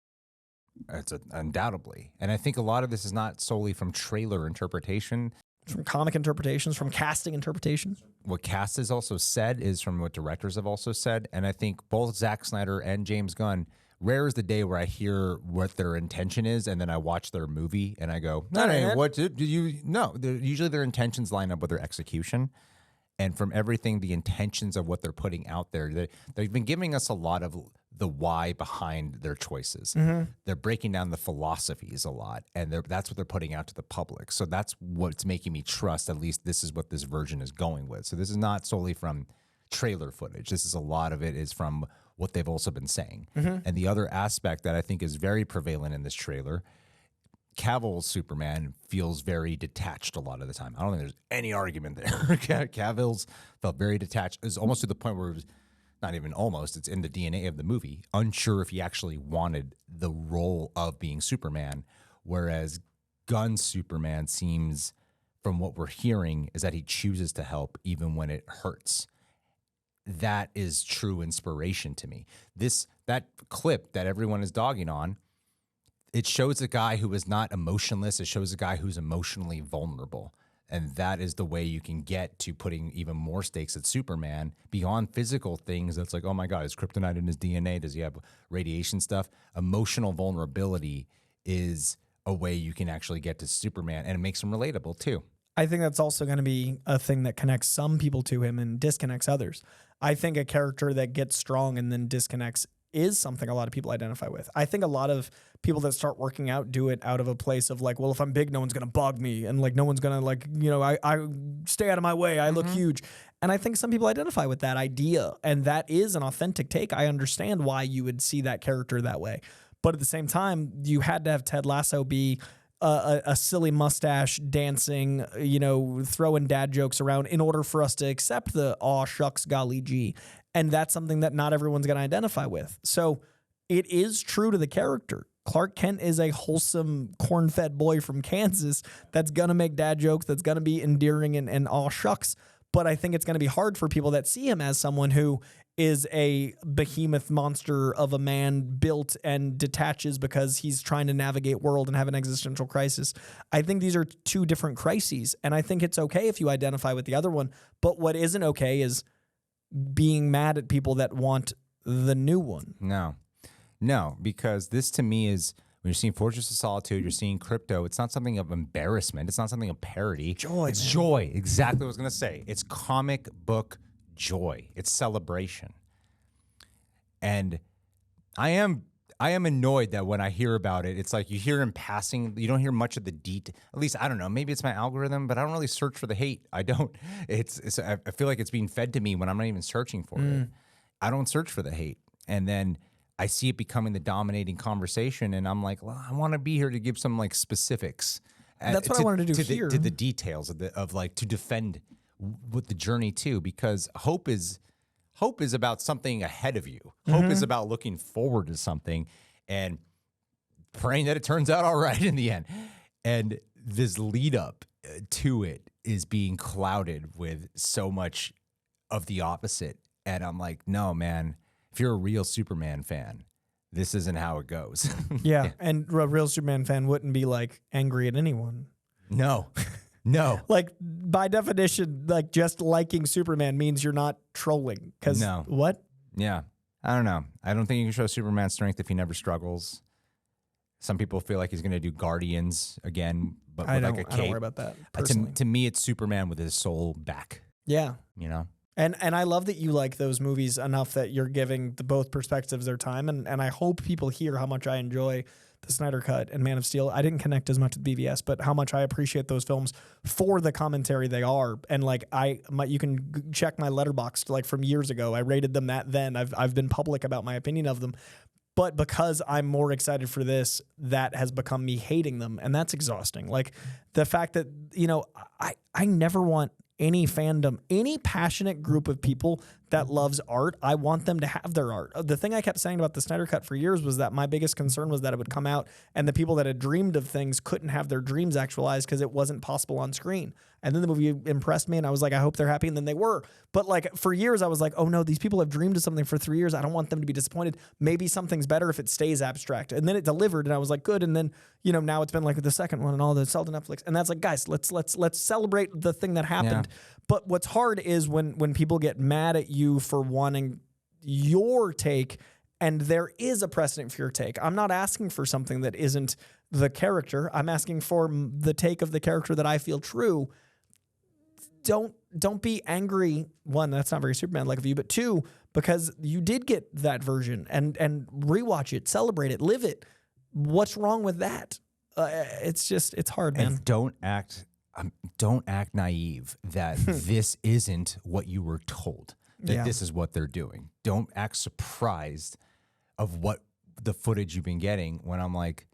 It's undoubtedly, and I think a lot of this is not solely from trailer interpretation. From comic interpretations, from casting interpretations. What cast has also said is from what directors have also said. And I think both Zack Snyder and James Gunn, rare is the day where I hear what their intention is and then I watch their movie and I go, what did you know? Usually their intentions line up with their execution. And from everything, the intentions of what they're putting out there, they've been giving us a lot of the why behind their choices. They're breaking down the philosophies a lot, and that's what they're putting out to the public. So that's what's making me trust, at least this is what this version is going with. So this is not solely from trailer footage. This is a lot of it is from what they've also been saying. And the other aspect that I think is very prevalent in this trailer, Cavill's Superman feels very detached a lot of the time. I don't think there's any argument there. Cavill's felt very detached. It's almost to the point where it was not even almost, it's in the DNA of the movie, unsure if he actually wanted the role of being Superman, whereas Gunn's Superman seems, from what we're hearing, is that he chooses to help even when it hurts. That is true inspiration to me. That clip that everyone is dogging on, it shows a guy who is not emotionless. It shows a guy who's emotionally vulnerable. And that is the way you can get to putting even more stakes at Superman beyond physical things. That's like, oh my God, is kryptonite in his DNA? Does he have radiation stuff? Emotional vulnerability is a way you can actually get to Superman, and it makes him relatable too. I think that's also going to be a thing that connects some people to him and disconnects others. I think a character that gets strong and then disconnects is something a lot of people identify with. I think a lot of people that start working out do it out of a place of like, well, if I'm big, no one's going to bug me. And like, no one's going to like, you know, I stay out of my way. I look huge. And I think some people identify with that idea. And that is an authentic take. I understand why you would see that character that way. But at the same time, you had to have Ted Lasso be a silly mustache dancing, you know, throwing dad jokes around in order for us to accept the aw shucks golly gee. And that's something that not everyone's going to identify with. So it is true to the character. Clark Kent is a wholesome, corn-fed boy from Kansas that's going to make dad jokes, that's going to be endearing and aw shucks. But I think it's going to be hard for people that see him as someone who is a behemoth monster of a man built and detaches because he's trying to navigate world and have an existential crisis. I think these are two different crises, and I think it's okay if you identify with the other one. But what isn't okay is being mad at people that want the new one. No, because this to me is, when you're seeing Fortress of Solitude, you're seeing Krypto, it's not something of embarrassment. It's not something of parody. Joy, It's man. joy. Exactly what I was going to say. It's comic book joy. It's celebration. And I am annoyed that when I hear about it, it's like you hear in passing, you don't hear much of the detail. At least, I don't know, maybe it's my algorithm, but I don't really search for the hate. I don't. I feel like it's being fed to me when I'm not even searching for it. I don't search for the hate. And then I see it becoming the dominating conversation, and I'm like, well, I want to be here to give some like specifics. That's what I wanted to do here. To the details of like to defend with the journey too, because hope is about something ahead of you. Hope is about looking forward to something and praying that it turns out all right in the end. And this lead up to it is being clouded with so much of the opposite. And I'm like, no, man, if you're a real Superman fan, this isn't how it goes. Yeah, and a real Superman fan wouldn't be like angry at anyone. No. Like by definition, like just liking Superman means you're not trolling. Because what? Yeah. I don't know. I don't think you can show Superman strength if he never struggles. Some people feel like he's going to do Guardians again, but with like a cape. I don't worry about that personally. To me, it's Superman with his soul back. Yeah. You know? And I love that you like those movies enough that you're giving the both perspectives their time. And I hope people hear how much I enjoy the Snyder Cut and Man of Steel. I didn't connect as much with BVS, but how much I appreciate those films for the commentary they are. And like you can check my Letterboxd like from years ago. I rated them that then. I've been public about my opinion of them. But because I'm more excited for this, that has become me hating them. And that's exhausting. Like the fact that, you know, I never want any fandom, any passionate group of people that loves art, I want them to have their art. The thing I kept saying about the Snyder Cut for years was that my biggest concern was that it would come out and the people that had dreamed of things couldn't have their dreams actualized because it wasn't possible on screen. And then the movie impressed me and I was like, I hope they're happy. And then they were. But like for years, I was like, oh no, these people have dreamed of something for 3 years. I don't want them to be disappointed. Maybe something's better if it stays abstract. And then it delivered and I was like, good. And then, you know, now it's been like the second one and all the sell to Netflix. And that's like, guys, let's celebrate the thing that happened. Yeah. But what's hard is when people get mad at you for wanting your take and there is a precedent for your take. I'm not asking for something that isn't the character. I'm asking for the take of the character that I feel true. don't be angry. One, that's not very Superman-like of you, but two, because you did get that version and rewatch it, celebrate it, live it. What's wrong with that? It's hard, man. And don't act naive that this isn't what you were told, that this is what they're doing. Don't act surprised of what the footage you've been getting when I'm like,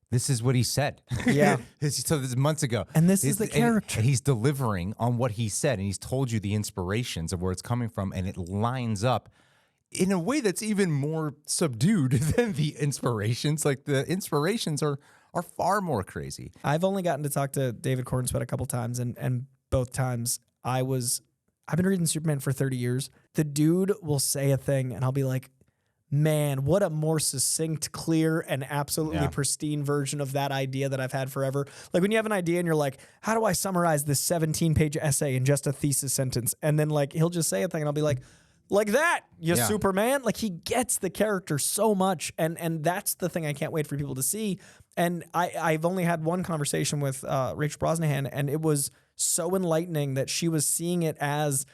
this is what he said. Yeah. So this is months ago. And this is the character. And he's delivering on what he said, and he's told you the inspirations of where it's coming from, and it lines up in a way that's even more subdued than the inspirations. Like the inspirations are far more crazy. I've only gotten to talk to David Corenswet a couple times, and both times I've been reading Superman for 30 years. The dude will say a thing, and I'll be like, man, what a more succinct, clear, and absolutely pristine version of that idea that I've had forever. Like when you have an idea and you're like, how do I summarize this 17-page essay in just a thesis sentence? And then like he'll just say a thing and I'll be like that, you Superman. Like he gets the character so much. And that's the thing I can't wait for people to see. And I've only had one conversation with Rachel Brosnahan, and it was so enlightening that she was seeing it as,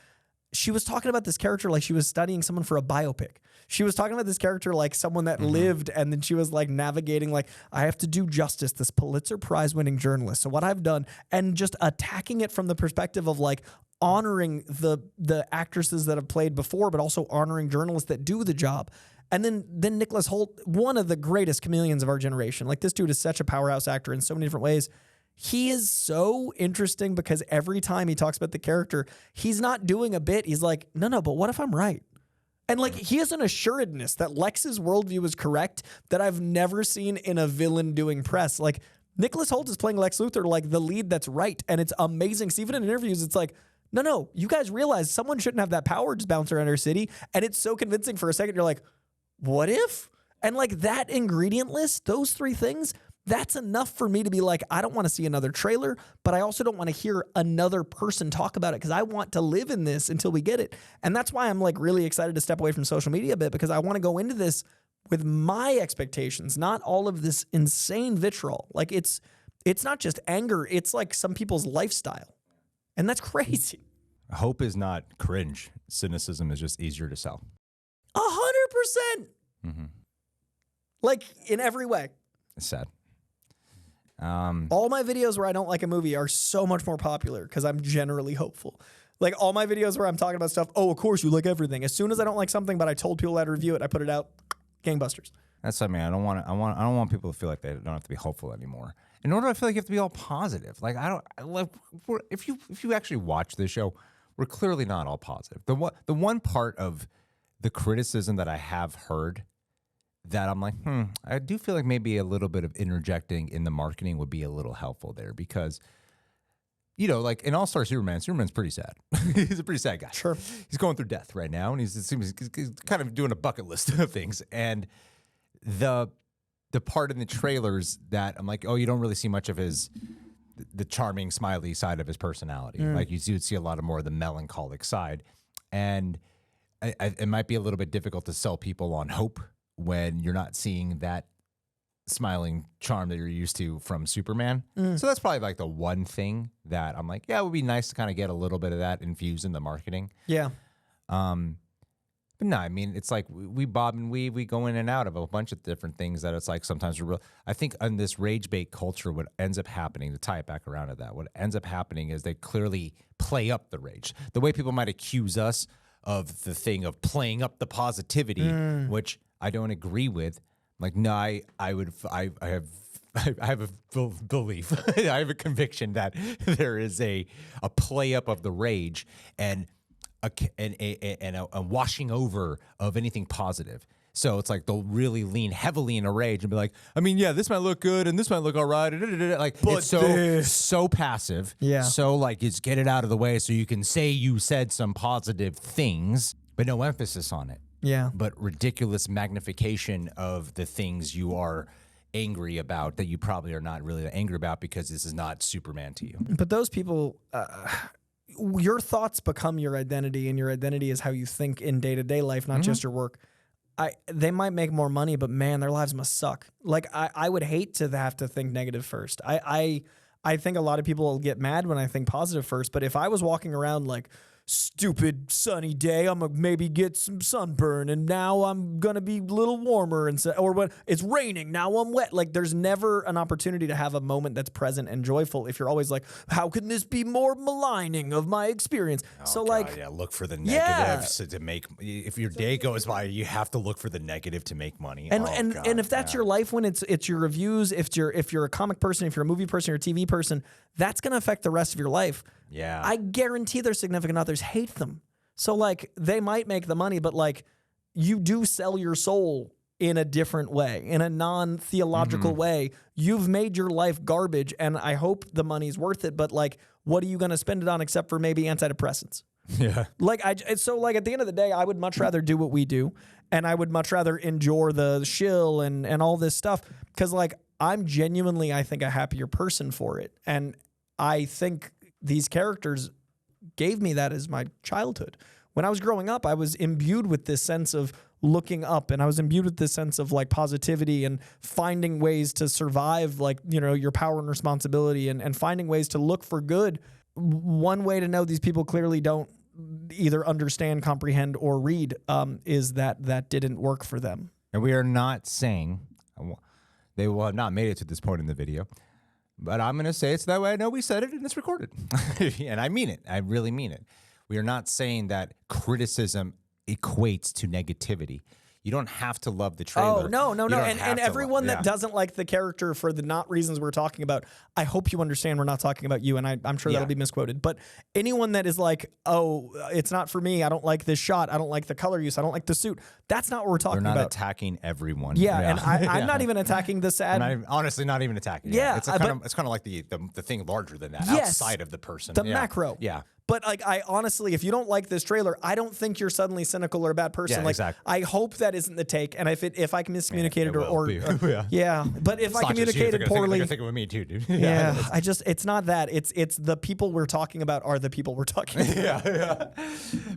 she was talking about this character like she was studying someone for a biopic. She was talking about this character like someone that lived, and then she was like navigating, like, I have to do justice, this Pulitzer Prize winning journalist. So what I've done, and just attacking it from the perspective of like honoring the actresses that have played before, but also honoring journalists that do the job. And then Nicholas Hoult, one of the greatest chameleons of our generation. Like this dude is such a powerhouse actor in so many different ways. He is so interesting because every time he talks about the character, he's not doing a bit. He's like, no, but what if I'm right? And like he has an assuredness that Lex's worldview is correct that I've never seen in a villain doing press. Like Nicholas Hoult is playing Lex Luthor like the lead that's right. And it's amazing. So even in interviews, it's like, no, you guys realize someone shouldn't have that power just bounce around our city. And it's so convincing for a second. You're like, what if? And like that ingredient list, those three things, that's enough for me to be like, I don't want to see another trailer, but I also don't want to hear another person talk about it because I want to live in this until we get it. And that's why I'm like really excited to step away from social media a bit, because I want to go into this with my expectations, not all of this insane vitriol. Like it's not just anger, it's like some people's lifestyle. And that's crazy. Hope is not cringe. Cynicism is just easier to sell. 100%. Like in every way. It's sad. All my videos where I don't like a movie are so much more popular because I'm generally hopeful. Like all my videos where I'm talking about stuff, oh, of course you like everything. As soon as I don't like something, but I told people how to review it, I put it out, gangbusters. That's what I mean. I don't want people to feel like they don't have to be hopeful anymore. In order, I feel like you have to be all positive. Like if you actually watch this show, we're clearly not all positive. The one part of the criticism that I have heard that I'm like, I do feel like maybe a little bit of interjecting in the marketing would be a little helpful there because, you know, like in All-Star Superman's pretty sad. He's a pretty sad guy. Sure. He's going through death right now, and he's kind of doing a bucket list of things. And the part in the trailers that I'm like, oh, you don't really see much of the charming, smiley side of his personality. Like you would see a lot of more of the melancholic side. And it might be a little bit difficult to sell people on hope when you're not seeing that smiling charm that you're used to from Superman. So that's probably like the one thing that I'm like, yeah, it would be nice to kind of get a little bit of that infused in the marketing. Yeah. But no, I mean, it's like we bob and weave, we go in and out of a bunch of different things that it's like sometimes we're real. I think in this rage bait culture, what ends up happening, to tie it back around to that, what ends up happening is they clearly play up the rage. The way people might accuse us of the thing of playing up the positivity, which I don't agree with. Like, no, I have a belief, I have a conviction that there is a play up of the rage and a washing over of anything positive. So it's like they'll really lean heavily in a rage and be like, I mean, yeah, this might look good and this might look all right. Like, but it's so passive. Yeah. So like, it's get it out of the way so you can say you said some positive things, but no emphasis on it. Yeah. But ridiculous magnification of the things you are angry about that you probably are not really angry about because this is not Superman to you. But those people, your thoughts become your identity, and your identity is how you think in day-to-day life, not just your work. They might make more money, but man, their lives must suck. Like I would hate to have to think negative first. I I think a lot of people will get mad when I think positive first, but if I was walking around like, stupid sunny day, I'm gonna maybe get some sunburn, and now I'm gonna be a little warmer, and or when it's raining, now I'm wet. Like, there's never an opportunity to have a moment that's present and joyful if you're always like, how can this be more maligning of my experience? Oh, God, yeah, look for the negatives to make. If your day goes by, you have to look for the negative to make money. And if that's your life, when it's your reviews, if you're a comic person, if you're a movie person, you're a TV person, that's gonna affect the rest of your life. Yeah, I guarantee their significant others hate them. So like, they might make the money, but like, you do sell your soul in a different way, in a non-theological way. You've made your life garbage, and I hope the money's worth it. But like, what are you going to spend it on except for maybe antidepressants? Yeah. Like, so like at the end of the day, I would much rather do what we do, and I would much rather endure the shill and all this stuff, because like, I'm genuinely, I think, a happier person for it. And I think these characters gave me that as my childhood. When I was growing up, I was imbued with this sense of looking up, and I was imbued with this sense of like positivity and finding ways to survive, like, you know, your power and responsibility, and finding ways to look for good. One way to know these people clearly don't either understand, comprehend, or read is that didn't work for them. And we are not saying they will have not made it to this point in the video, but I'm going to say it's that way. I know we said it and it's recorded. And I mean it. I really mean it. We are not saying that criticism equates to negativity. You don't have to love the trailer. Oh, no. And everyone that doesn't like the character for the not reasons we're talking about, I hope you understand we're not talking about you, and I'm sure that'll be misquoted. But anyone that is like, oh, it's not for me, I don't like this shot, I don't like the color use, I don't like the suit, that's not what we're talking about. We're not attacking everyone. Yeah, and I'm not even attacking the sad. Honestly, not even attacking. Yeah, it's kind of like the thing larger than that, outside of the person. The macro. Yeah. But like, I honestly, if you don't like this trailer, I don't think you're suddenly cynical or a bad person. Yeah, like, exactly. I hope that isn't the take. And if I can miscommunicate it or yeah. But if I communicated poorly, you're thinking with me too, dude. Yeah, it's not that. It's the people we're talking about are the people we're talking about. Yeah.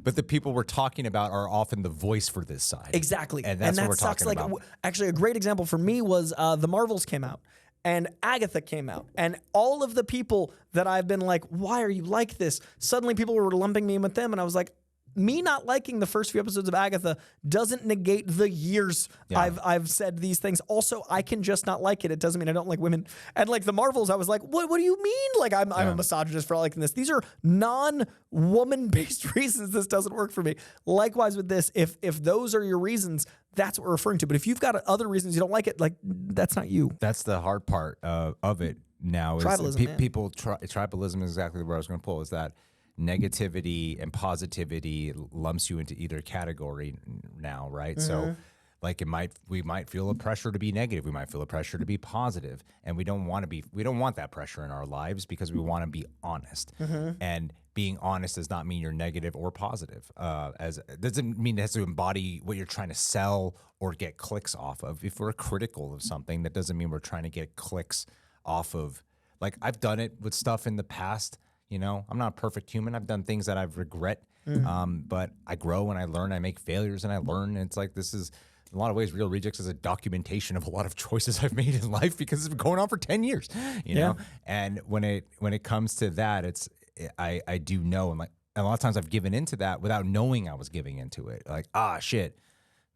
But the people we're talking about are often the voice for this side. Exactly. And that's what we're talking like, about. Actually, a great example for me was the Marvels came out. And Agatha came out, and all of the people that I've been like, why are you like this? Suddenly people were lumping me in with them, and I was like, me not liking the first few episodes of Agatha doesn't negate the years I've said these things. Also, I can just not like it. It doesn't mean I don't like women. And like the Marvels, I was like, what do you mean? Like I'm a misogynist for liking this. These are non-woman-based reasons this doesn't work for me. Likewise with this, if those are your reasons, that's what we're referring to. But if you've got other reasons you don't like it, like, that's not you. That's the hard part of it now. Tribalism, tribalism is exactly where I was going to pull, is that negativity and positivity lumps you into either category now, right? So like we might feel a pressure to be negative, we might feel a pressure to be positive, and we don't want that pressure in our lives because we want to be honest. And being honest does not mean you're negative or positive. It doesn't mean it has to embody what you're trying to sell or get clicks off of. If we're critical of something, that doesn't mean we're trying to get clicks off of. Like, I've done it with stuff in the past. You know, I'm not a perfect human. I've done things that I regret, but I grow and I learn. I make failures and I learn. And it's like, this is, in a lot of ways, Real Rejects is a documentation of a lot of choices I've made in life because it's been going on for 10 years, you know? And when it comes to that, I do know, and like, a lot of times I've given into that without knowing I was giving into it. Like, shit.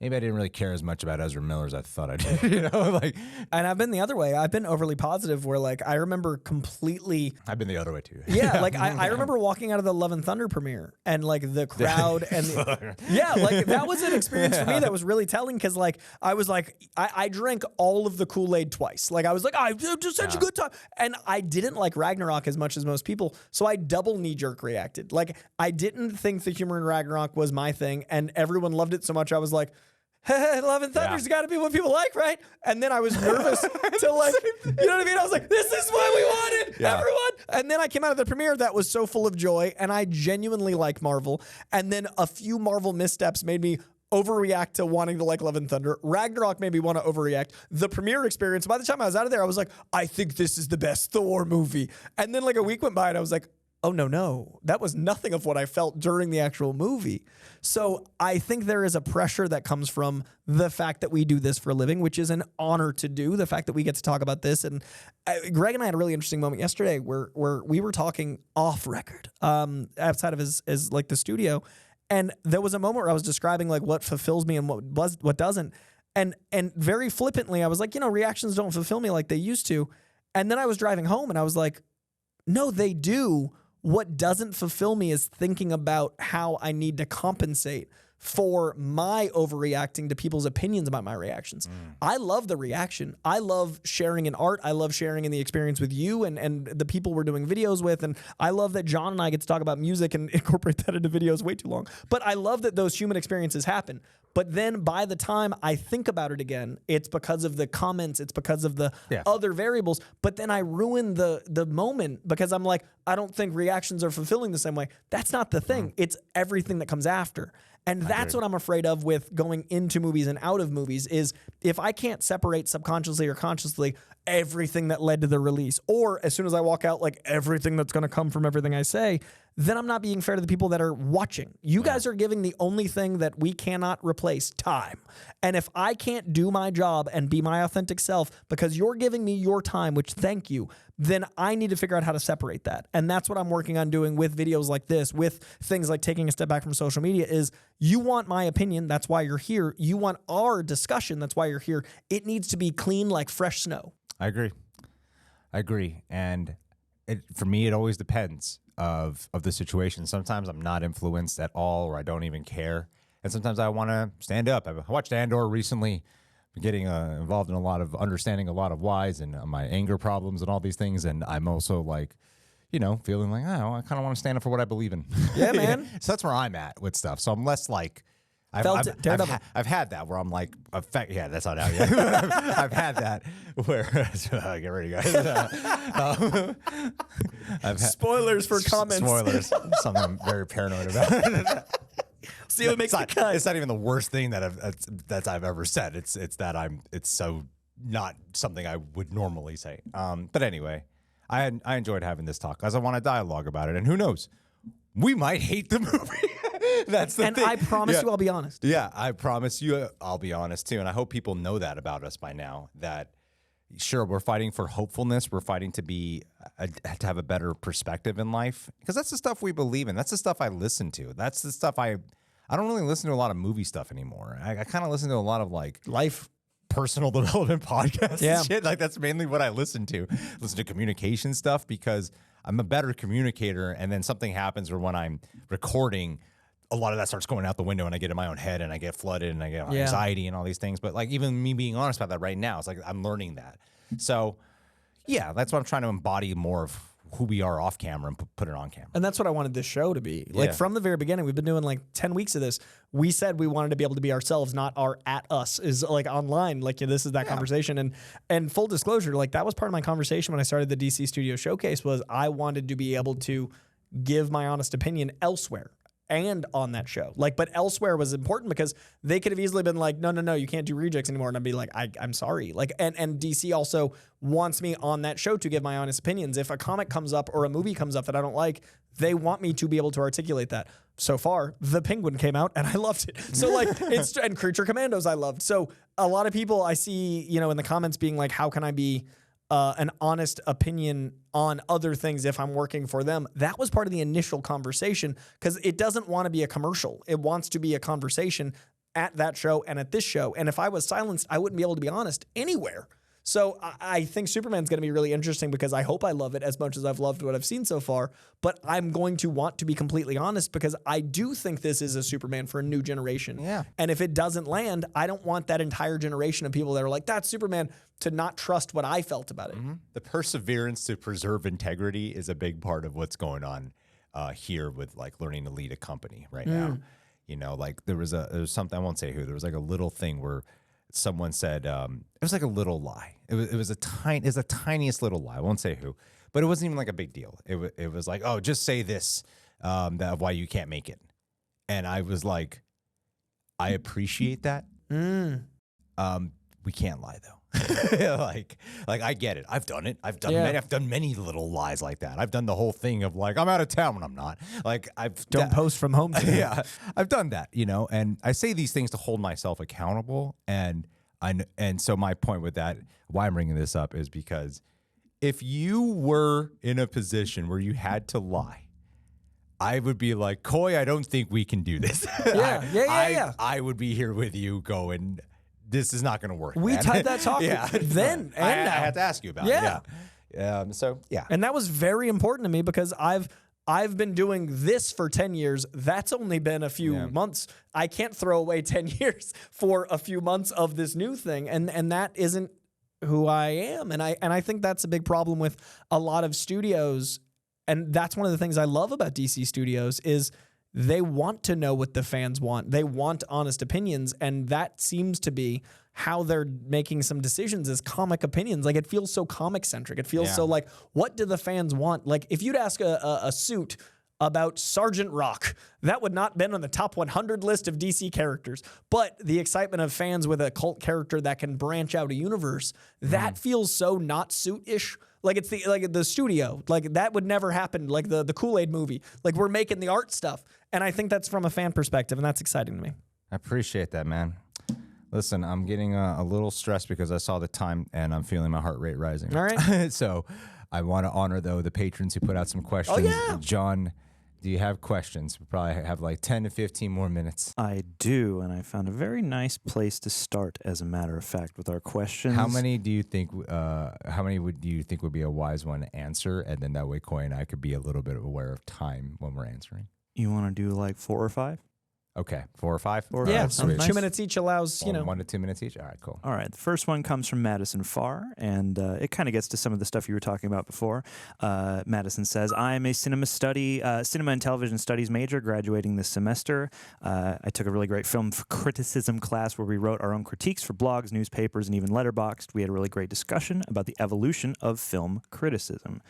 Maybe I didn't really care as much about Ezra Miller as I thought I did, you know? Like, and I've been the other way. I've been overly positive where, like, I remember completely. I've been the other way too. Yeah, like I remember walking out of the Love and Thunder premiere and like the crowd and like that was an experience for me that was really telling, because like I was like, I drank all of the Kool-Aid twice. Like I was like, I just such a good time, and I didn't like Ragnarok as much as most people, so I double knee-jerk reacted. Like I didn't think the humor in Ragnarok was my thing, and everyone loved it so much I was like, Love and Thunder's got to be what people like, right? And then I was nervous to like, you know what I mean? I was like, this is what we wanted, everyone. And then I came out of the premiere that was so full of joy, and I genuinely like Marvel. And then a few Marvel missteps made me overreact to wanting to like Love and Thunder. Ragnarok made me want to overreact. The premiere experience, by the time I was out of there, I was like, I think this is the best Thor movie. And then like a week went by and I was like, oh, no, that was nothing of what I felt during the actual movie. So I think there is a pressure that comes from the fact that we do this for a living, which is an honor to do, the fact that we get to talk about this. And Greg and I had a really interesting moment yesterday where we were talking off record, outside of his like the studio. And there was a moment where I was describing like what fulfills me and what doesn't. And very flippantly, I was like, reactions don't fulfill me like they used to. And then I was driving home and I was like, no, they do. What doesn't fulfill me is thinking about how I need to compensate for my overreacting to people's opinions about my reactions. I love the reaction. I love sharing in art. I love sharing in the experience with you and the people we're doing videos with. And I love that John and I get to talk about music and incorporate that into videos way too long. But I love that those human experiences happen. But then by the time I think about it again, it's because of the comments, it's because of the other variables. But then I ruin the moment because I'm like, I don't think reactions are fulfilling the same way. That's not the thing. It's everything that comes after. And that's what I'm afraid of with going into movies and out of movies is if I can't separate subconsciously or consciously everything that led to the release, or as soon as I walk out, like everything that's going to come from everything I say, then I'm not being fair to the people that are watching. You guys are giving the only thing that we cannot replace, time. And if I can't do my job and be my authentic self because you're giving me your time, which thank you, then I need to figure out how to separate that. And that's what I'm working on doing with videos like this, with things like taking a step back from social media is you want my opinion, that's why you're here. You want our discussion, that's why you're here. It needs to be clean like fresh snow. I agree. And for me, it always depends of the situation. Sometimes I'm not influenced at all, or I don't even care. And sometimes I want to stand up. I watched Andor recently, getting involved in a lot of understanding a lot of whys and my anger problems and all these things. And I'm also like, feeling like, oh, I kind of want to stand up for what I believe in. Yeah, man. So that's where I'm at with stuff. So I'm less like, I've had that where I'm like, that's not out yet. I've had that where, get ready, guys. Spoilers for comments. Spoilers. Something I'm very paranoid about. See what makes the cut. It's not even the worst thing that I've ever said. It's that it's so not something I would normally say. But anyway, I enjoyed having this talk because I want to dialogue about it. And who knows, we might hate the movie. That's the thing. And I promise you I'll be honest. Yeah, I promise you I'll be honest too. And I hope people know that about us by now, that sure, we're fighting for hopefulness. We're fighting to have a better perspective in life because that's the stuff we believe in. That's the stuff I listen to. That's the stuff I don't really listen to a lot of movie stuff anymore. I kind of listen to a lot of like life, personal development podcasts and shit. Like that's mainly what I listen to. Listen to communication stuff because I'm a better communicator. And then something happens where when I'm recording, a lot of that starts going out the window and I get in my own head and I get flooded and I get anxiety and all these things. But like even me being honest about that right now, it's like I'm learning that. So yeah, that's what I'm trying to embody more of who we are off camera and put it on camera. And that's what I wanted this show to be. Like from the very beginning, we've been doing like 10 weeks of this. We said we wanted to be able to be ourselves, not our at us is like online. Like this is that conversation. And full disclosure, like that was part of my conversation when I started the DC Studio Showcase was I wanted to be able to give my honest opinion elsewhere. And on that show, but elsewhere was important because they could have easily been like, no, you can't do rejects anymore. And I'd be like, I'm sorry. And DC also wants me on that show to give my honest opinions. If a comic comes up or a movie comes up that I don't like, they want me to be able to articulate that. So far, The Penguin came out and I loved it. So and Creature Commandos I loved. So a lot of people I see, in the comments being like, how can I be an honest opinion on other things if I'm working for them? That was part of the initial conversation because it doesn't want to be a commercial. It wants to be a conversation at that show and at this show. And if I was silenced, I wouldn't be able to be honest anywhere. So I think Superman's going to be really interesting because I hope I love it as much as I've loved what I've seen so far. But I'm going to want to be completely honest because I do think this is a Superman for a new generation. Yeah. And if it doesn't land, I don't want that entire generation of people that are like, that's Superman, to not trust what I felt about it. Mm-hmm. The perseverance to preserve integrity is a big part of what's going on here with like learning to lead a company right now. Like there was something, I won't say who, there was like a little thing where someone said, it was like a little lie. It was the tiniest little lie. I won't say who, but it wasn't even like a big deal. It was like, oh, just say this, that why you can't make it. And I was like, I appreciate that. We can't lie though. like I get it. I've done it. I've done many little lies like that. I've done the whole thing of like I'm out of town when I'm not. Like Don't post from home today. Yeah, I've done that, you know. And I say these things to hold myself accountable. And so my point with that, why I'm bringing this up, is because if you were in a position where you had to lie, I would be like, Coy, I don't think we can do this. Yeah. I would be here with you going, this is not going to work. We man. had that talk then and now. I had to ask you about it. Yeah. So, yeah. And that was very important to me because I've been doing this for 10 years. That's only been a few months. I can't throw away 10 years for a few months of this new thing. And that isn't who I am. And I think that's a big problem with a lot of studios. And that's one of the things I love about DC Studios is they want to know what the fans want. They want honest opinions, and that seems to be how they're making some decisions is comic opinions. Like, it feels so comic-centric. It feels so like, what do the fans want? Like, if you'd ask a suit about Sergeant Rock, that would not been on the top 100 list of DC characters. But the excitement of fans with a cult character that can branch out a universe, that feels so not suit-ish. Like, it's the studio. Like, that would never happen. Like the Kool-Aid movie. Like, we're making the art stuff. And I think that's from a fan perspective, and that's exciting to me. I appreciate that, man. Listen, I'm getting a little stressed because I saw the time and I'm feeling my heart rate rising. All right. So I want to honor, though, the patrons who put out some questions. Oh, yeah. John, do you have questions? We probably have like 10 to 15 more minutes. I do, and I found a very nice place to start, as a matter of fact, with our questions. How many do you think? Do you think would be a wise one to answer? And then that way, Coy and I could be a little bit aware of time when we're answering. You want to do like 4 or 5? Okay, 4 or 5. Yeah, sounds nice. 2 minutes each allows 1 to 2 minutes each. All right, cool. All right, the first one comes from Madison Farr, and it kind of gets to some of the stuff you were talking about before. Madison says, I'm a cinema and television studies major graduating this semester. I took a really great film criticism class where we wrote our own critiques for blogs, newspapers, and even Letterboxd. We had a really great discussion about the evolution of film criticism.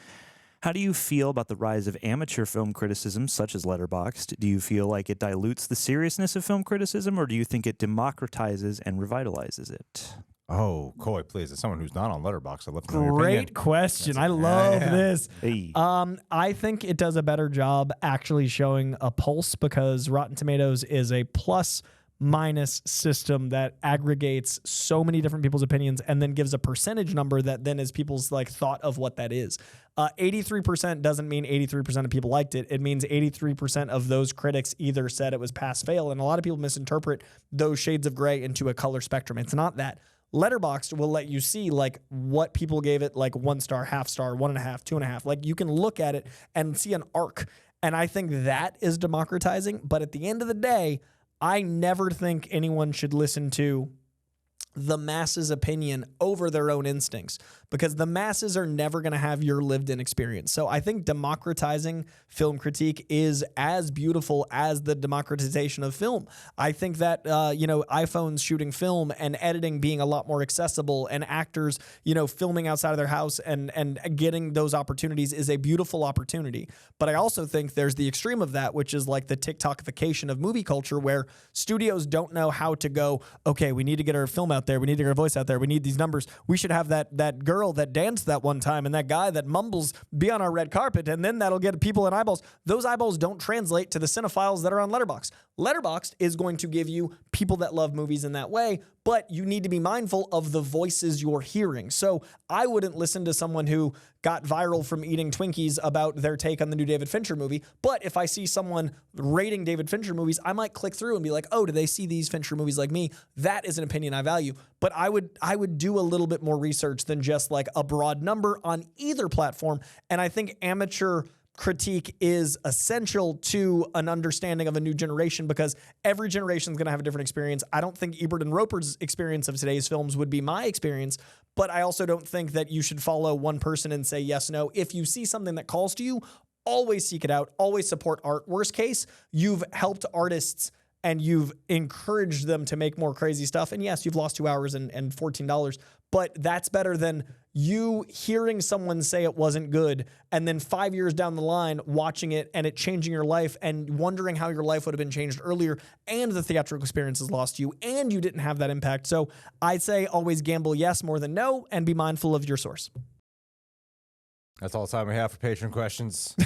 How do you feel about the rise of amateur film criticism, such as Letterboxd? Do you feel like it dilutes the seriousness of film criticism, or do you think it democratizes and revitalizes it? Oh, Coy, please, as someone who's not on Letterboxd, I'd love to know your Great opinion. question. I love this. Hey. I think it does a better job actually showing a pulse because Rotten Tomatoes is a plus-minus system that aggregates so many different people's opinions and then gives a percentage number that then is people's like thought of what that is. 83% doesn't mean 83% of people liked it. It means 83% of those critics either said it was pass fail, and a lot of people misinterpret those shades of gray into a color spectrum. It's not that. Letterboxd will let you see like what people gave it, like 1 star, half star, 1.5, 2.5. Like you can look at it and see an arc. And I think that is democratizing. But at the end of the day, I never think anyone should listen to the masses' opinion over their own instincts because the masses are never going to have your lived-in experience. So I think democratizing film critique is as beautiful as the democratization of film. I think that, iPhones shooting film and editing being a lot more accessible and actors, filming outside of their house and getting those opportunities is a beautiful opportunity. But I also think there's the extreme of that, which is like the TikTokification of movie culture where studios don't know how to go, okay, we need to get our film out there. We need to get our voice out there. We need these numbers. We should have that girl that danced that one time and that guy that mumbles be on our red carpet, and then that'll get people in eyeballs. Those eyeballs don't translate to the cinephiles that are on Letterboxd. Letterboxd is going to give you people that love movies in that way, but you need to be mindful of the voices you're hearing. So I wouldn't listen to someone who got viral from eating Twinkies about their take on the new David Fincher movie. But if I see someone rating David Fincher movies, I might click through and be like, oh, do they see these Fincher movies like me? That is an opinion I value. But I would do a little bit more research than just like a broad number on either platform. And I think amateur critique is essential to an understanding of a new generation because every generation is going to have a different experience. I don't think Ebert and Roper's experience of today's films would be my experience, but I also don't think that you should follow one person and say yes, no. If you see something that calls to you, always seek it out, always support art. Worst case, you've helped artists and you've encouraged them to make more crazy stuff. And yes, you've lost 2 hours and $14, but that's better than you hearing someone say it wasn't good and then 5 years down the line watching it and it changing your life and wondering how your life would have been changed earlier, and the theatrical experience has lost you and you didn't have that impact. So I'd say always gamble yes more than no, and be mindful of your source. That's all the time we have for Patron questions. I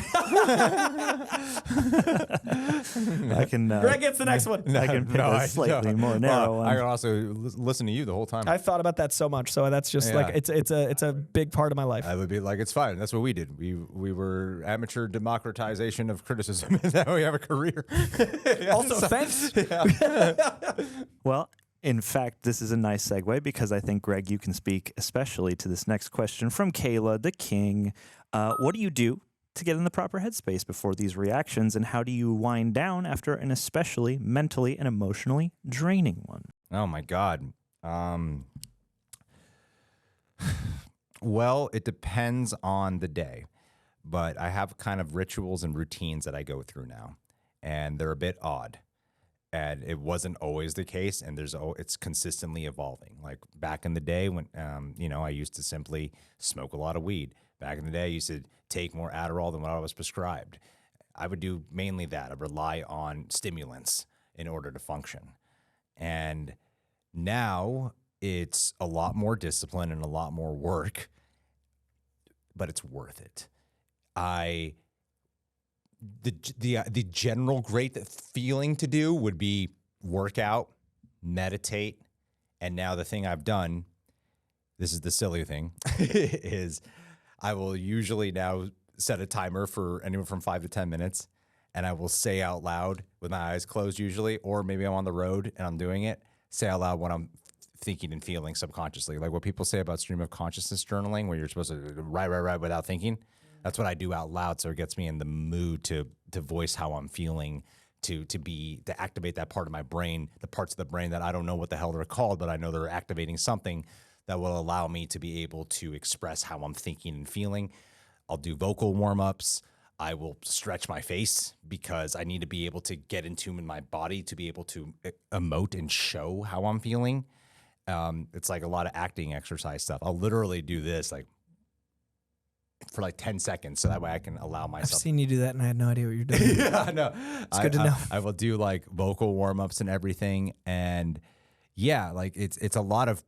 can. Greg gets the next one. I can pick a slightly more narrow one. I can also listen to you the whole time. I've thought about that so much, so that's just like it's a big part of my life. I would be like, it's fine. That's what we did. We were amateur democratization of criticism. Now we have a career. Also, thanks. Well, in fact, this is a nice segue because I think, Greg, you can speak especially to this next question from Kayla, the king. What do you do to get in the proper headspace before these reactions, and how do you wind down after an especially mentally and emotionally draining one? Oh, my God. Well, it depends on the day, but I have kind of rituals and routines that I go through now, and they're a bit odd. And it wasn't always the case, and it's consistently evolving. Like back in the day when, I used to simply smoke a lot of weed. Back in the day, I used to take more Adderall than what I was prescribed. I would do mainly that. I rely on stimulants in order to function. And now it's a lot more discipline and a lot more work, but it's worth it. The general great feeling to do would be work out, meditate, and now the thing I've done, this is the silly thing, is I will usually now set a timer for anywhere from 5 to 10 minutes, and I will say out loud with my eyes closed usually, or maybe I'm on the road and I'm doing it, say out loud what I'm thinking and feeling subconsciously. Like what people say about stream of consciousness journaling, where you're supposed to write without thinking. That's what I do out loud, so it gets me in the mood to voice how I'm feeling, to activate that part of my brain, the parts of the brain that I don't know what the hell they're called, but I know they're activating something that will allow me to be able to express how I'm thinking and feeling. I'll do vocal warm-ups. I will stretch my face because I need to be able to get in tune with my body to be able to emote and show how I'm feeling. It's like a lot of acting exercise stuff. I'll literally do this like for like 10 seconds, so that way I can allow myself. I've seen you do that, and I had no idea what you're doing. Yeah, no, it's good to know. I will do like vocal warm-ups and everything, and yeah, like it's a lot of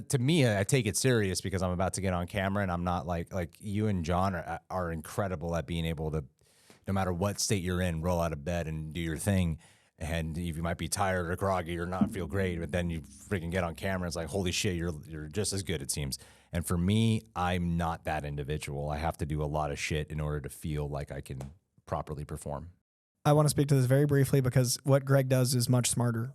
to me. I take it serious because I'm about to get on camera, and I'm not like you and John are incredible at being able to, no matter what state you're in, roll out of bed and do your thing. And you might be tired or groggy or not feel great, but then you freaking get on camera. It's like, holy shit, you're just as good, it seems. And for me, I'm not that individual. I have to do a lot of shit in order to feel like I can properly perform. I want to speak to this very briefly because what Greg does is much smarter.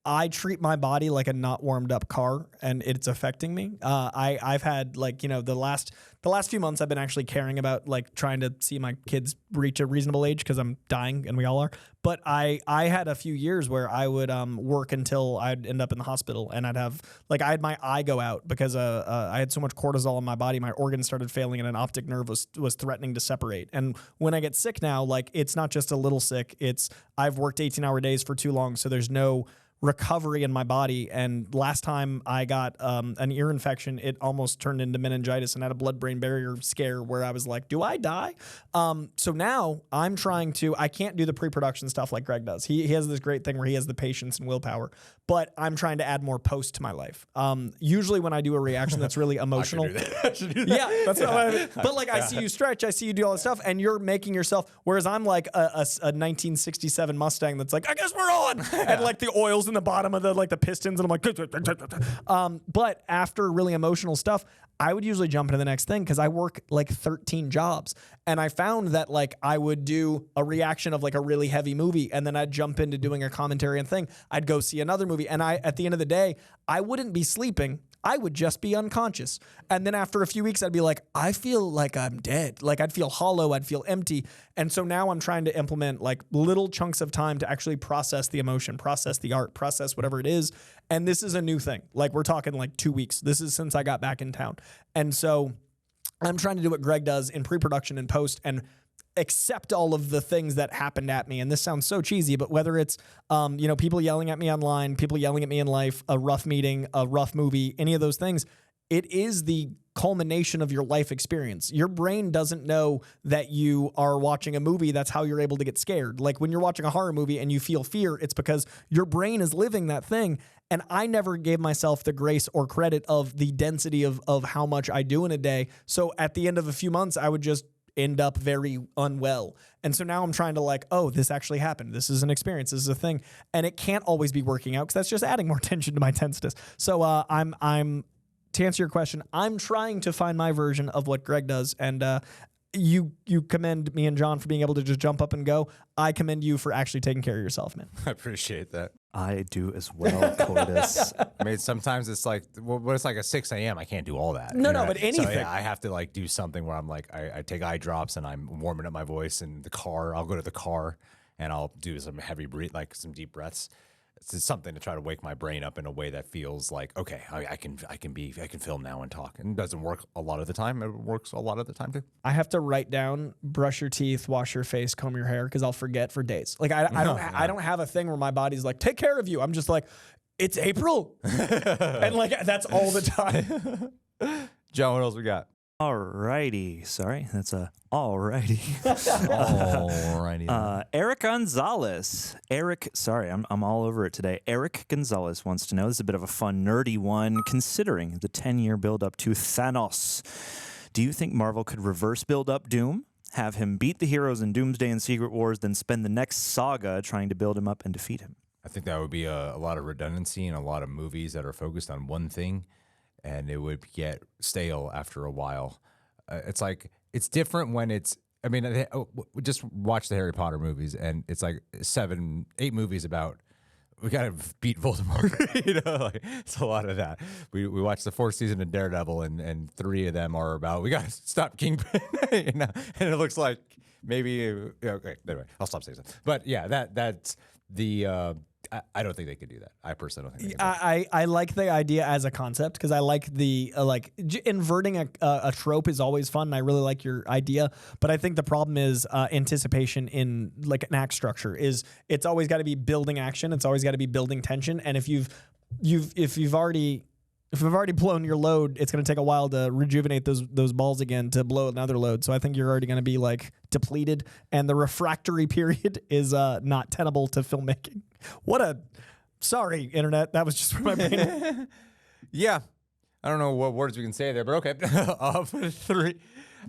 I treat my body like a not warmed up car, and it's affecting me. I've had the last few months I've been actually caring about like trying to see my kids reach a reasonable age because I'm dying and we all are. But I had a few years where I would work until I'd end up in the hospital, and I had my eye go out because I had so much cortisol in my body. My organs started failing, and an optic nerve was threatening to separate. And when I get sick now, like it's not just a little sick. It's I've worked 18-hour days for too long, so there's no recovery in my body. And last time I got an ear infection, it almost turned into meningitis and had a blood-brain barrier scare where I was like, do I die? So now I'm trying to, I can't do the pre-production stuff like Greg does. He has this great thing where he has the patience and willpower, but I'm trying to add more post to my life. Usually when I do a reaction that's really emotional. I should do that. Yeah, that's what I mean. But like I see you stretch, I see you do all this stuff, and you're making yourself, whereas I'm like a 1967 Mustang that's like, I guess we're on. And like the oil's in the bottom of the pistons, and I'm like, but after really emotional stuff, I would usually jump into the next thing because I work like 13 jobs. And I found that like I would do a reaction of like a really heavy movie, and then I'd jump into doing a commentary and thing. I'd go see another movie, and at the end of the day, I wouldn't be sleeping. I would just be unconscious. And then after a few weeks, I'd be like, I feel like I'm dead. Like I'd feel hollow. I'd feel empty. And so now I'm trying to implement like little chunks of time to actually process the emotion, process the art, process whatever it is. And this is a new thing. Like we're talking like 2 weeks. This is since I got back in town. And so I'm trying to do what Greg does in pre-production and post. And accept all of the things that happened at me. And this sounds so cheesy, but whether it's, people yelling at me online, people yelling at me in life, a rough meeting, a rough movie, any of those things, it is the culmination of your life experience. Your brain doesn't know that you are watching a movie. That's how you're able to get scared. Like when you're watching a horror movie and you feel fear, it's because your brain is living that thing. And I never gave myself the grace or credit of the density of how much I do in a day. So at the end of a few months, I would just end up very unwell. And so now I'm trying to like, oh, this actually happened. This is an experience. This is a thing. And it can't always be working out because that's just adding more tension to my tenseness. So I'm to answer your question, I'm trying to find my version of what Greg does. And you commend me and John for being able to just jump up and go. I commend you for actually taking care of yourself, man. I appreciate that. I do as well, Coitus. I mean, sometimes it's like, when it's like a 6 a.m., I can't do all that. No, but anything. So, yeah, I have to like do something where I'm like, I take eye drops and I'm warming up my voice in the car. I'll go to the car and I'll do some heavy breath, like some deep breaths. It's something to try to wake my brain up in a way that feels like, okay, I can film now and talk. And it doesn't work a lot of the time. It works a lot of the time too. I have to write down, brush your teeth, wash your face, comb your hair, because I'll forget for days. Like I don't have a thing where my body's like, take care of you. I'm just like, it's April. And like, that's all the time. John, what else we got? Alrighty. Sorry, that's a alrighty. Alrighty. Eric Gonzalez. I'm all over it today. Eric Gonzalez wants to know, this is a bit of a fun, nerdy one, considering the 10-year build-up to Thanos. Do you think Marvel could reverse build up Doom, have him beat the heroes in Doomsday and Secret Wars, then spend the next saga trying to build him up and defeat him? I think that would be a lot of redundancy and a lot of movies that are focused on one thing. And it would get stale after a while. It's like, it's different when it's, I mean, just watch the Harry Potter movies, and it's like 7, 8 movies about, we got to beat Voldemort. You know, like, it's a lot of that. We watched the 4th season of Daredevil, and 3 of them are about, we got to stop Kingpin. You know? And it looks like maybe, okay, anyway, I'll stop saying that. But yeah, that's the, I don't think they could do that. I personally don't think they could. I like the idea as a concept, because I like the inverting a trope is always fun, and I really like your idea. But I think the problem is anticipation in like an act structure is it's always got to be building action. It's always got to be building tension. And if you've already blown your load, it's going to take a while to rejuvenate those balls again to blow another load. So I think you're already going to be like depleted, and the refractory period is not tenable to filmmaking. Sorry, internet. That was just for my brain. Yeah. I don't know what words we can say there, but okay. 3.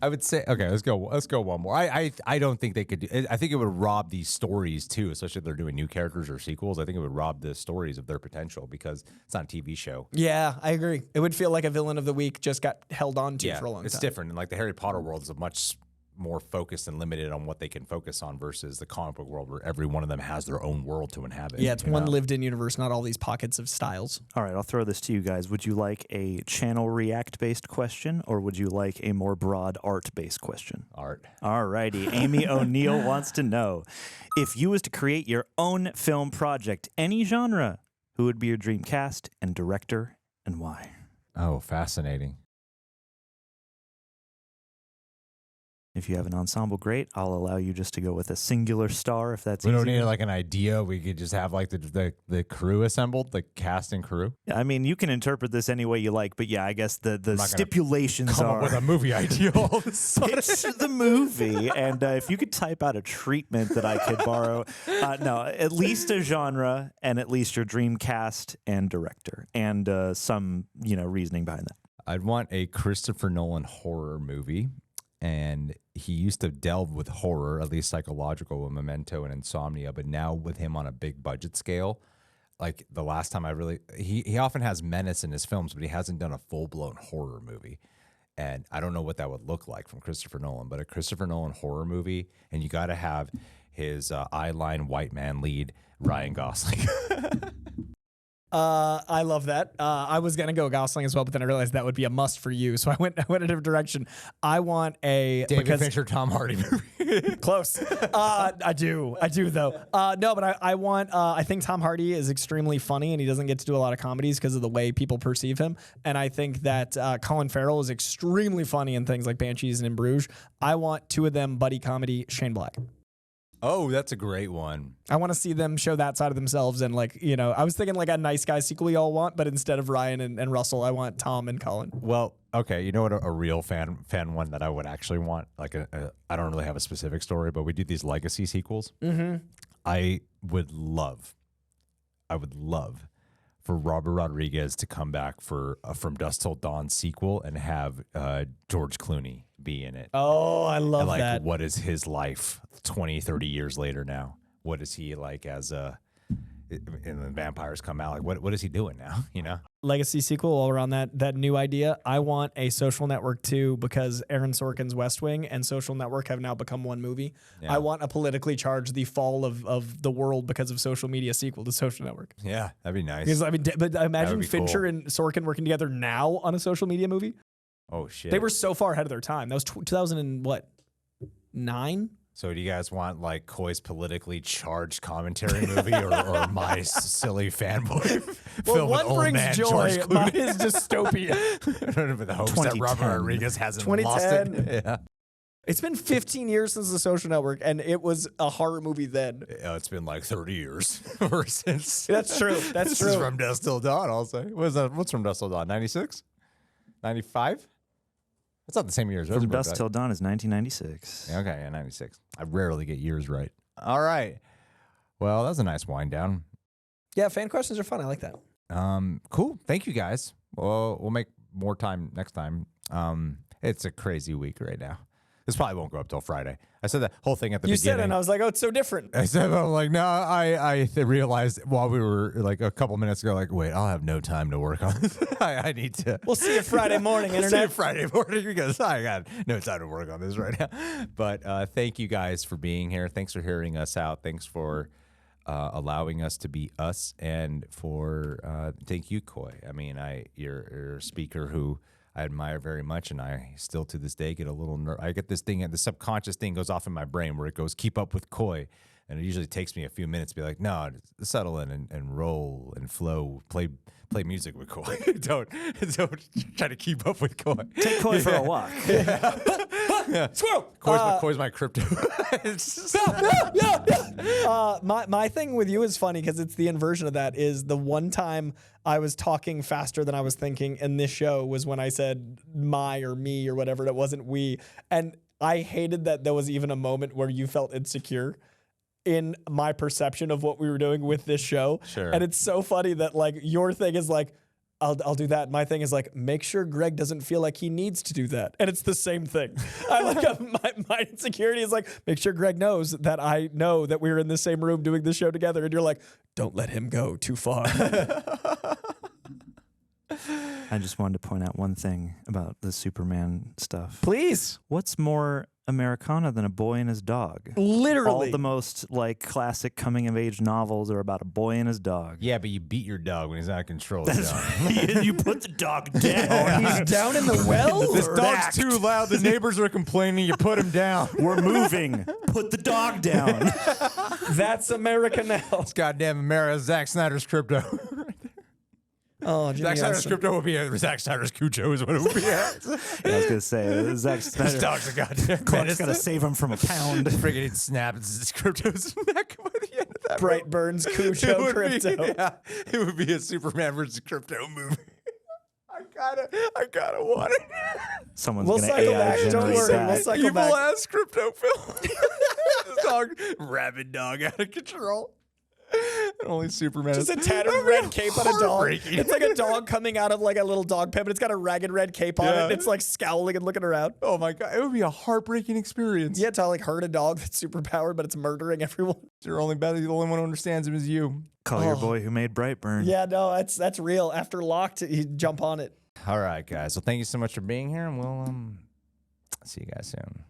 I would say, okay, let's go one more. I don't think they could do, I think it would rob these stories too, especially if they're doing new characters or sequels. I think it would rob the stories of their potential because it's not a TV show. Yeah, I agree. It would feel like a villain of the week just got held on to for a long time. It's different. And like the Harry Potter world is a much more focused and limited on what they can focus on versus the comic book world where every one of them has their own world to inhabit. Yeah, it's one lived-in universe, not all these pockets of styles. All right, I'll throw this to you guys. Would you like a channel react-based question, or would you like a more broad art-based question? Art. All righty. Amy O'Neill wants to know, if you was to create your own film project, any genre, who would be your dream cast and director, and why? Oh, fascinating. If you have an ensemble, great. I'll allow you just to go with a singular star if that's We easier. don't need like an idea. We could just have like the crew assembled, the cast and crew. I mean, you can interpret this any way you like, but yeah, I guess the stipulations Come are up with a movie idea all of a sudden. pitch the movie, and if you could type out a treatment that I could borrow, no, at least a genre and at least your dream cast and director, and some reasoning behind that. I'd want a Christopher Nolan horror movie. And he used to delve with horror, at least psychological, with Memento and Insomnia. But now with him on a big budget scale, like the last time he often has menace in his films, but he hasn't done a full-blown horror movie. And I don't know what that would look like from Christopher Nolan, but a Christopher Nolan horror movie, and you got to have his eyeline white man lead, Ryan Gosling. I love that. I was gonna go Gosling as well, but then I realized that would be a must for you, so I went a different direction. I want a David Fincher, Tom Hardy movie. close. I do though. No, but I want. I think Tom Hardy is extremely funny, and he doesn't get to do a lot of comedies because of the way people perceive him. And I think that Colin Farrell is extremely funny in things like Banshees and In Bruges. I want two of them buddy comedy. Shane Black. Oh, that's a great one. I want to see them show that side of themselves. And like, you know, I was thinking like a Nice Guys sequel y'all want, but instead of Ryan and Russell, I want Tom and Colin. Well, okay, you know what a real fan one that I would actually want? Like I don't really have a specific story, but we do these legacy sequels. Mm-hmm. I would love for Robert Rodriguez to come back for From Dusk Till Dawn sequel and have George Clooney be in it. Oh, I love and like, that. what is his life 20, 30 years later now? What is he like as and the vampires come out? Like, what is he doing now? You know? Legacy sequel all around that new idea. I want a Social Network 2 because Aaron Sorkin's West Wing and Social Network have now become one movie. Yeah. I want a politically charged The Fall of the World because of social media sequel to Social Network. Yeah, that'd be nice. Because I mean, but imagine be Fincher cool. and Sorkin working together now on a social media movie. Oh shit! They were so far ahead of their time. That was 2009. So do you guys want like Coy's politically charged commentary movie or my silly fanboy Well, film with one old man brings George joy, Clooney? mine is dystopia. I don't know, but the hopes that Robert 2010. Rodriguez hasn't lost it. 2010. Yeah. It's been 15 years since The Social Network, and it was a horror movie then. It's been like 30 years ever since. That's true. That's This true. is From Dusk Till Dawn, I'll say. What's From Dusk Till Dawn? 96? 95? It's not the same year as From Rosenberg, Dusk right? Till Dawn is 1996. Yeah, okay, yeah, 96. I rarely get years right. All right. Well, that was a nice wind down. Yeah, fan questions are fun. I like that. Cool. Thank you guys. Well, we'll make more time next time. It's a crazy week right now. This probably won't go up till Friday. I said that whole thing at the You beginning. said it, and I was like, oh, it's so different. I said, I'm like, no, I realized while we were like a couple minutes ago, like, wait, I'll have no time to work on this. I need to. We'll see you Friday morning, See you Internet. Friday morning because I got no time to work on this right now. But thank you guys for being here. Thanks for hearing us out. Thanks for allowing us to be us. And for thank you, Coy. I mean, you're a speaker who I admire very much, and I still to this day get a little I get this thing, and the subconscious thing goes off in my brain where it goes, keep up with Coy. And it usually takes me a few minutes to be like, no, settle in and roll and flow, play music with Coy. don't try to keep up with Coy. Take Coy for a walk. Yeah. Squirrel. Coy's my crypto. My thing with you is funny because it's the inversion of that. Is the one time I was talking faster than I was thinking in this show was when I said my or me or whatever. It wasn't we. And I hated that there was even a moment where you felt insecure in my perception of what we were doing with this show. Sure. And it's so funny that like your thing is like, I'll do that. My thing is like, make sure Greg doesn't feel like he needs to do that. And it's the same thing. I like my insecurity is like, make sure Greg knows that I know that we're in the same room doing this show together. And you're like, don't let him go too far. I just wanted to point out one thing about the Superman stuff. Please. What's more Americana than a boy and his dog? Literally. All the most like classic coming of age novels are about a boy and his dog. Yeah, but you beat your dog when he's out of control. You put the dog down. He's down in the well. This dog's too loud. The neighbors are complaining. You put him down. We're moving. Put the dog down. That's America now. It's goddamn America. Zack Snyder's crypto. Oh, Jimmy Zack Snyder's Olsen. crypto would be Zack Snyder's Cujo is what it would be. Yeah, I was gonna say Zack This Snyder. dog's a goddamn Clark's gotta save him from a pound. Friggin' he'd snap his crypto's neck by the end of that. Bright Burns, It Cujo, would Crypto. Be, yeah, it would be a Superman versus Crypto movie. I gotta want it. Someone's We'll gonna cycle AI back. Don't generate worry. that. We'll cycle Evil back. ass Crypto film. This dog, rabid dog out of control. Only Superman. Just a is- tattered That'd be red cape on a dog. heartbreaking. It's like a dog coming out of like a little dog pen, but it's got a ragged red cape on it. Yeah. And it's like scowling and looking around. Oh my god, it would be a heartbreaking experience. You have to like hurt a dog that's super powered, but it's murdering everyone. You're only better. The only one who understands him is you. Call your boy who made Brightburn. Yeah, no, that's real. After Locked, you jump on it. All right, guys. Well, thank you so much for being here, and we'll see you guys soon.